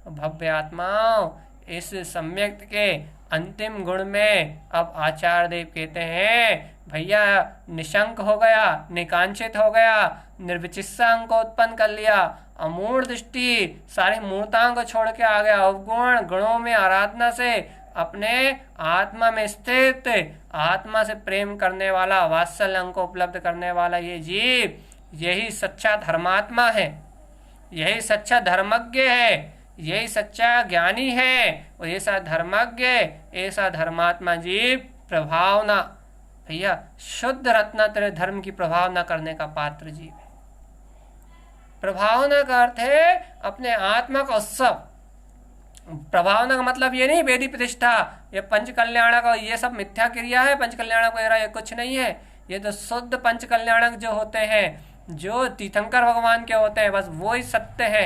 भव्य आत्माओं, इस सम्यक के अंतिम गुण में अब आचार्य देव कहते हैं भैया निशंक हो गया, निकांक्षित हो गया, निर्विचित्सांग को उत्पन्न कर लिया, अमूढ़ दृष्टि सारी मूर्ताओं को छोड़ के आ गया, अवगुण गुणों में आराधना से अपने आत्मा में स्थित, आत्मा से प्रेम करने वाला, वात्सल्य अंग को उपलब्ध करने वाला ये जीव, यही सच्चा धर्मात्मा है, यही सच्चा धर्मज्ञ है, यही सच्चा ज्ञानी है। और ऐसा धर्मज्ञ, ऐसा धर्मात्मा जीव प्रभावना, भैया शुद्ध रत्नात्रय धर्म की प्रभावना करने का पात्र जीव है। प्रभावना का अर्थ है अपने आत्मा का उत्सव। प्रभावना का मतलब ये नहीं वेदी प्रतिष्ठा, ये पंच कल्याणक और ये सब मिथ्या क्रिया है, पंच कल्याणक वगैरह ये कुछ नहीं है। ये तो शुद्ध पंच कल्याणक जो होते हैं, जो तीर्थंकर भगवान के होते हैं, बस वो ही सत्य है।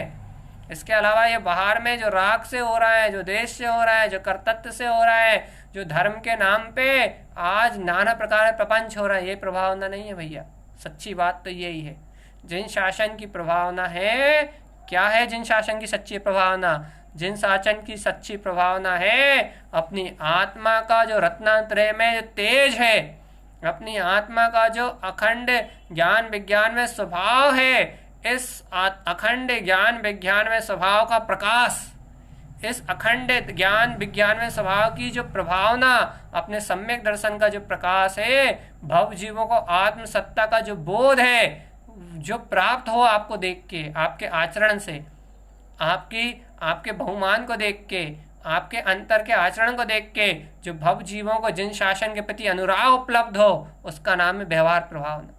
इसके अलावा ये बाहर में जो राग से हो रहा है, जो देश से हो रहा है, जो कर्तव्य से हो रहा है, जो धर्म के नाम पे आज नाना प्रकार के प्रपंच हो रहा है, ये प्रभावना नहीं है भैया। सच्ची बात तो यही है। जिन शासन की प्रभावना है, क्या है जिन शासन की सच्ची प्रभावना? जिन शासन की सच्ची प्रभावना है अपनी आत्मा का जो रत्नात्रय में जो तेज है, अपनी आत्मा का जो अखंड ज्ञान विज्ञान में स्वभाव है, इस अखंड ज्ञान विज्ञान में स्वभाव का प्रकाश, इस अखंड ज्ञान विज्ञान में स्वभाव की जो प्रभावना, अपने सम्यक दर्शन का जो प्रकाश है, भव जीवों को आत्म सत्ता का जो बोध है, जो प्राप्त हो आपको देख के, आपके आचरण से, आपके बहुमान को देख के, आपके अंतर के आचरण को देख के, जो भव जीवों को जिन शासन के प्रति अनुराग उपलब्ध हो, उसका नाम है व्यवहार प्रभावना।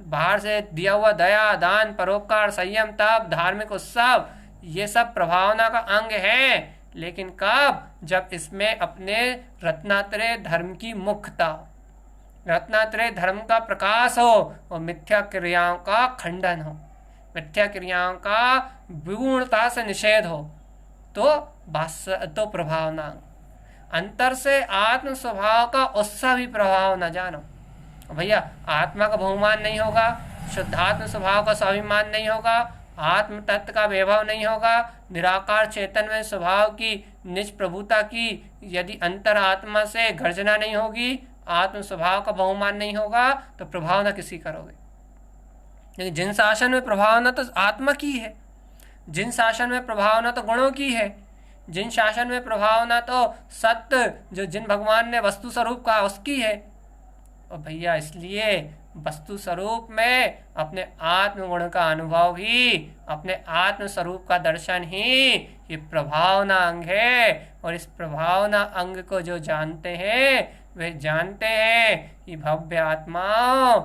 बाहर से दिया हुआ दया, दान, परोपकार, संयम, तप, धार्मिक उत्सव, ये सब प्रभावना का अंग है। लेकिन कब? जब इसमें अपने रत्नात्रय धर्म की मुख्यता, रत्नात्रय धर्म का प्रकाश हो और मिथ्या क्रियाओं का खंडन हो, मिथ्या क्रियाओं का विगुणता से निषेध हो, तो प्रभावना। अंतर से आत्म स्वभाव का उत्सव ही प्रभावना जानो भैया। आत्मा का बहुमान नहीं होगा, शुद्धात्म स्वभाव का स्वाभिमान नहीं होगा, आत्म तत्व का वैभव नहीं होगा, निराकार चेतन में स्वभाव की निज प्रभुता की यदि अंतर आत्मा से गर्जना नहीं होगी, आत्म स्वभाव का बहुमान नहीं होगा, तो प्रभावना किसी करोगे? यानी जिन शासन में प्रभावना तो आत्मा की है, जिन शासन में प्रभावना तो गुणों की है, जिन शासन में प्रभावना तो सत्य जो जिन भगवान ने वस्तु स्वरूप कहा उसकी है। और भैया इसलिए वस्तु स्वरूप में अपने आत्म गुण का अनुभव ही, अपने आत्म स्वरूप का दर्शन ही ये प्रभावना अंग है। और इस प्रभावना अंग को जो जानते हैं वे जानते हैं कि भव्य आत्माओं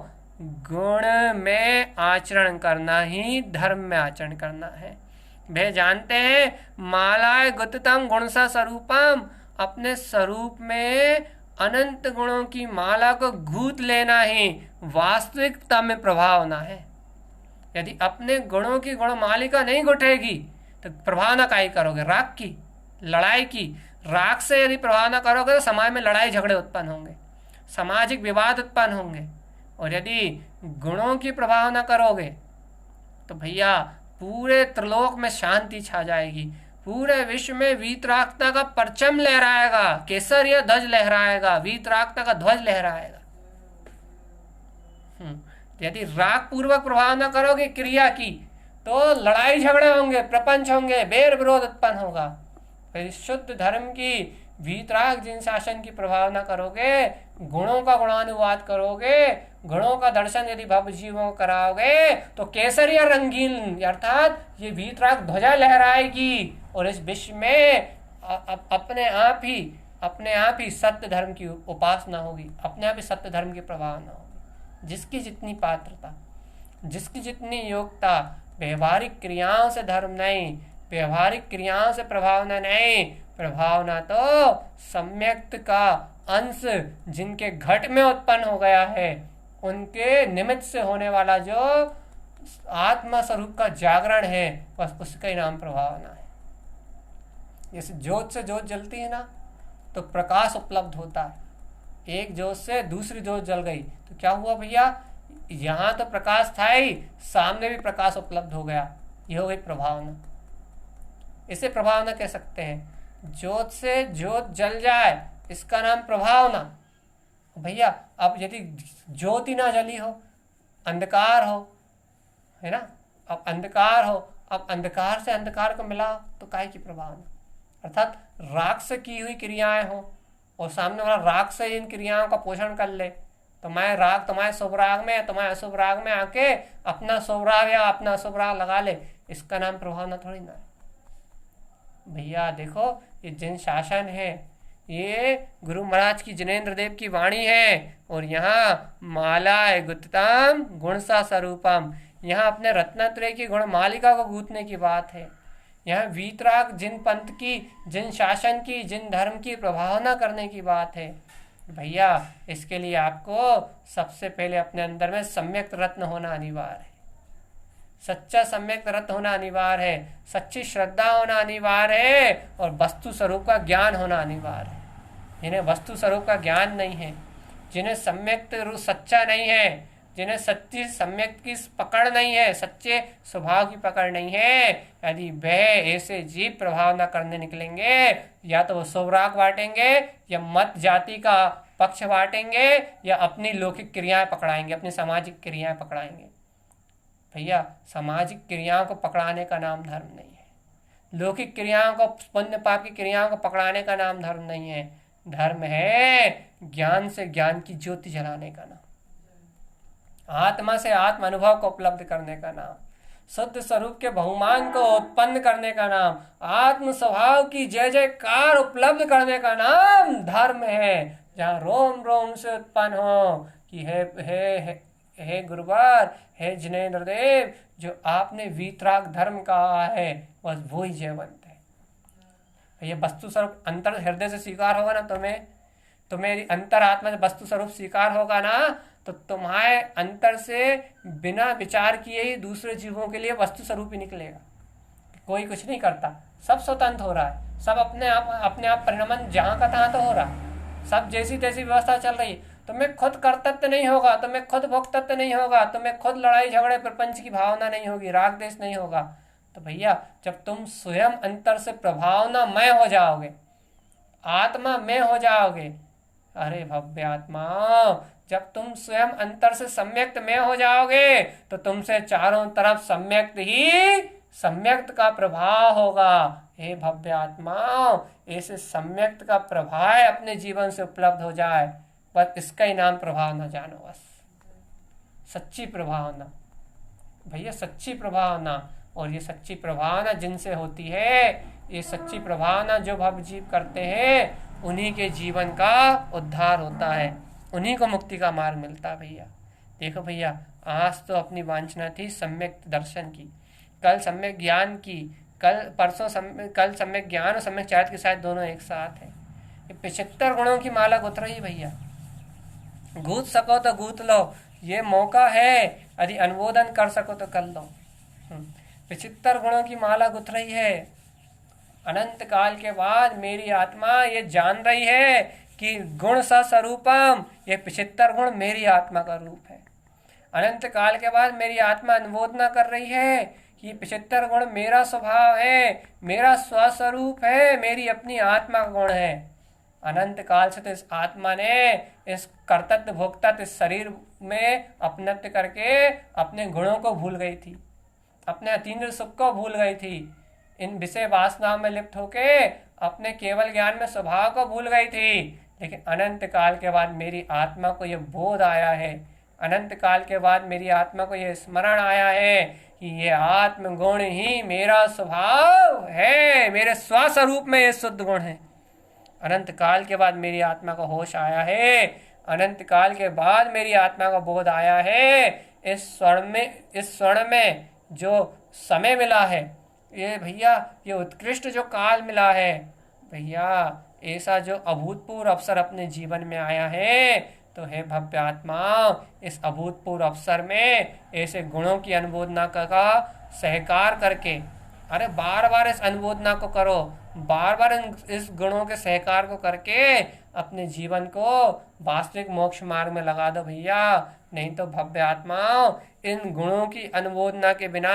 गुण में आचरण करना ही धर्म में आचरण करना है। वे जानते हैं मालाय गुततम गुणसा स्वरूपम, अपने स्वरूप में अनंत गुणों की माला को घूत लेना ही वास्तविकता में प्रभावना है। यदि अपने गुणों की गुणमालिका नहीं घुटेगी तो प्रभावना काहे करोगे? राग की, लड़ाई की। राग से यदि प्रभावना करोगे तो समाज में लड़ाई झगड़े उत्पन्न होंगे, सामाजिक विवाद उत्पन्न होंगे। और यदि गुणों की प्रभावना करोगे तो भैया पूरे त्रिलोक में शांति छा जाएगी, पूरे विश्व में वीतरागता का परचम लहराएगा, केसरिया ध्वज लहराएगा, वीतरागता का ध्वज लहराएगा। यदि राग पूर्वक प्रभावना करोगे क्रिया की तो लड़ाई झगड़े होंगे, प्रपंच होंगे, बैर विरोध उत्पन्न होगा। फिर शुद्ध धर्म की वीतराग जिन शासन की प्रभावना करोगे, गुणों का गुणानुवाद करोगे, गुणों का दर्शन यदि भव जीवों को कराओगे तो केसरिया रंगीन अर्थात ये वीतराग ध्वजा लहराएगी। और इस विश्व में अपने आप ही सत्य धर्म की उपासना होगी, अपने आप ही सत्य धर्म की प्रभावना होगी। जिसकी जितनी पात्रता, जिसकी जितनी योग्यता, व्यवहारिक क्रियाओं से धर्म नहीं, व्यवहारिक क्रियाओं से प्रभावना नहीं, प्रभावना तो सम्यक्त का अंश जिनके घट में उत्पन्न हो गया है, उनके निमित्त से होने वाला जो आत्मा स्वरूप का जागरण है, बस उसका ही नाम प्रभावना है। जैसे ज्योत से ज्योत जलती है ना तो प्रकाश उपलब्ध होता है, एक ज्योत से दूसरी ज्योत जल गई तो क्या हुआ भैया? यहाँ तो प्रकाश था ही, सामने भी प्रकाश उपलब्ध हो गया, यह हो गई प्रभावना। इसे प्रभावना कह सकते हैं। ज्योत से ज्योत जल जाए इसका नाम प्रभावना। भैया अब यदि ज्योति ना जली हो, अंधकार हो, है ना, अब अंधकार हो, अब अंधकार से अंधकार को मिला तो काहे की प्रभावना? अर्थात राग से की हुई क्रियाएं हो और सामने वाला राग से इन क्रियाओं का पोषण कर ले, तो मैं राग तुम्हारे शुभ राग में, तुम्हारे अशुभ राग में आके अपना शुभ राग या अपना अशुभ राग लगा ले, इसका नाम प्रभावना थोड़ी ना है। भैया देखो, ये जिन शासन है, ये गुरु महाराज की जिनेन्द्र देव की वाणी है, और यहाँ माला गुत्तम गुण सा स्वरूपम, यहाँ अपने रत्नत्रय की गुण मालिका को गूंथने की बात है। यहाँ वीतराग जिन पंथ की, जिन शासन की, जिन धर्म की प्रभावना करने की बात है। भैया इसके लिए आपको सबसे पहले अपने अंदर में सम्यक रत्न होना अनिवार्य है, सच्चा सम्यक रत्न होना अनिवार्य है, सच्ची श्रद्धा होना अनिवार्य है, और वस्तु स्वरूप का ज्ञान होना अनिवार्य है। जिन्हें वस्तु स्वरूप का ज्ञान नहीं है, जिन्हें सम्यक रूप सच्चा नहीं है, जिन्हें सच्ची सम्यक की पकड़ नहीं है, सच्चे स्वभाव की पकड़ नहीं है, यदि वह ऐसे जीव प्रभाव न करने निकलेंगे, या तो वो शुभराग बांटेंगे, या मत जाति का पक्ष बांटेंगे, या अपनी लौकिक क्रियाएं पकड़ाएंगे, अपनी सामाजिक क्रियाएं पकड़ाएंगे। भैया सामाजिक क्रियाओं को पकड़ाने का नाम धर्म नहीं है, लौकिक क्रियाओं को, पुण्य पाप की क्रियाओं को पकड़ाने का नाम धर्म नहीं है। धर्म है ज्ञान से ज्ञान की ज्योति जलाने का नाम, आत्मा से आत्म अनुभव को उपलब्ध करने का नाम, शुद्ध स्वरूप के बहुमान को उत्पन्न करने का नाम, आत्म स्वभाव की जय जयकार उपलब्ध करने का नाम धर्म है। जहाँ रोम रोम से उत्पन्न हो कि हे गुरुवार, हे जिनेन्द्र देव, जो आपने वीतराग धर्म कहा है, बस वो ही जयवंत है। ये वस्तु स्वरूप अंतर हृदय से स्वीकार होगा ना, तुम्हें अंतर आत्मा से वस्तु स्वरूप स्वीकार होगा ना, तो तुम्हारे अंतर से बिना विचार किए ही दूसरे जीवों के लिए वस्तु स्वरूप ही निकलेगा। कोई कुछ नहीं करता, सब स्वतंत्र हो रहा है, सब अपने आप परिणमन जहाँ का तहाँ तो हो रहा है, सब जैसी तैसी व्यवस्था चल रही है। तुम्हें खुद कर्तव्य नहीं होगा, तुम्हें खुद भोक्तव्य नहीं होगा, तुम्हें खुद लड़ाई झगड़े प्रपंच की भावना नहीं होगी, राग देश नहीं होगा। तो भैया जब तुम स्वयं अंतर से प्रभावना मय हो जाओगे, आत्मा में हो जाओगे, अरे भव्य आत्मा, जब तुम स्वयं अंतर से सम्यक्त में हो जाओगे, तो तुमसे चारों तरफ सम्यक्त ही सम्यक्त का प्रभाव होगा। हे भव्य आत्मा, ऐसे सम्यक्त का प्रभाव अपने जीवन से उपलब्ध हो जाए, बस इसका ही नाम प्रभावना जानो। बस सच्ची प्रभावना भैया, सच्ची प्रभावना, और ये सच्ची प्रभावना जिनसे होती है, ये सच्ची प्रभावना जो भव जीव करते हैं, उन्हीं के जीवन का उद्धार होता है, उन्हीं को मुक्ति का मार्ग मिलता है। भैया देखो भैया, आज तो अपनी वांछना थी सम्यक दर्शन की, कल सम्यक ज्ञान की, कल सम्यक ज्ञान और सम्यक चारित्र के साथ दोनों एक साथ है। 75 गुणों की माला गुथ रही भैया, गूंथ सको तो गूंथ लो, ये मौका है, यदि अनुमोदन कर सको तो कर लो। 75 गुणों की माला गुथ रही है। अनंत काल के बाद मेरी आत्मा ये जान रही है कि गुण सा स्वरूपम, ये 75 गुण मेरी आत्मा का रूप है। अनंत काल के बाद मेरी आत्मा अनुमोदना कर रही है कि 75 गुण मेरा स्वभाव है, मेरा स्वस्वरूप है, मेरी अपनी आत्मा का गुण है। अनंत काल से तो इस आत्मा ने इस कर्तव्य भोक्तव्य इस शरीर में अपनत्व करके अपने गुणों को भूल गई थी, अपने अतीन्द्रिय सुख को भूल गई थी, इन विषय वासनाओं में लिप्त होके अपने केवल ज्ञान में स्वभाव को भूल गई थी। लेकिन अनंत काल के बाद मेरी आत्मा को यह बोध आया है, अनंत काल के बाद मेरी आत्मा को यह स्मरण आया है कि ये आत्मगुण ही मेरा स्वभाव है, मेरे स्वस्वरूप में ये शुद्ध गुण है। अनंत काल के बाद मेरी आत्मा को होश आया है, अनंत काल के बाद मेरी आत्मा को बोध आया है। इस स्वर्ण में जो समय मिला है, ये भैया ये उत्कृष्ट जो काल मिला है भैया, ऐसा जो अभूतपूर्व अवसर अपने जीवन में आया है, तो हे भव्य आत्मा, इस अभूतपूर्व अवसर में ऐसे गुणों की अनुमोदना का सहकार करके, अरे बार बार इस अनुमोदना को करो, बार बार इस गुणों के सहकार को करके अपने जीवन को वास्तविक मोक्ष मार्ग में लगा दो भैया। नहीं तो भव्य आत्मा, इन गुणों की अनुमोदना के बिना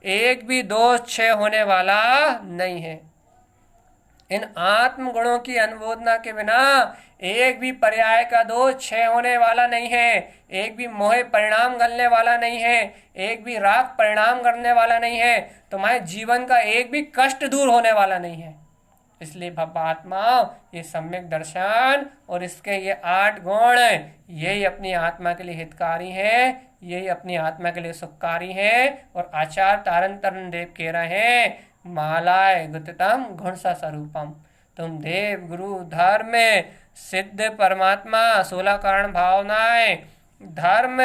एक भी दोष क्षय होने वाला नहीं है। इन आत्म गुणों की अनुमोदना के बिना एक भी पर्याय का दोष क्षय होने वाला नहीं है, एक भी मोह परिणाम गलने वाला नहीं है, एक भी राग परिणाम करने वाला नहीं है, तुम्हारे जीवन का एक भी कष्ट दूर होने वाला नहीं है। इसलिए भवात्मा ये सम्यक दर्शन और इसके ये 8 गुण यही अपनी आत्मा के लिए हितकारी है, यही अपनी आत्मा के लिए सुखकारी है। और आचार्य तारण तरण देव कह रहे हैं मालाय गुततम गुण सा स्वरूपम, तुम देव गुरु धर्म सिद्ध परमात्मा 16 कारण भावनाएं धर्म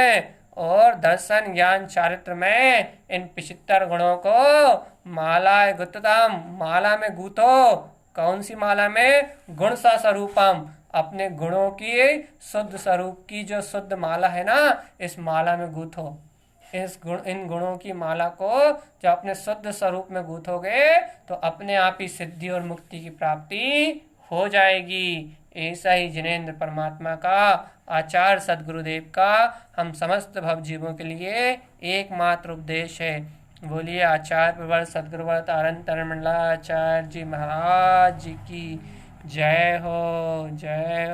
और दर्शन ज्ञान चारित्र में इन 75 गुणों को मालाय गुततम माला में गूथो। कौन सी माला में? गुण सा स्वरूपम, अपने गुणों की शुद्ध स्वरूप की जो शुद्ध माला है ना, इस माला में गूथो। इन गुणों की माला को जब अपने शुद्ध स्वरूप में गूथोगे तो अपने आप ही सिद्धि और मुक्ति की प्राप्ति हो जाएगी। ऐसा ही जिनेंद्र परमात्मा का आचार्य सदगुरुदेव का हम समस्त भवजीवों के लिए एकमात्र उपदेश है। बोलिए आचार्य प्रवर सदगुरुवर तारण तरण मंडलाचार्य जी महाराज जी की जय हो, जय हो।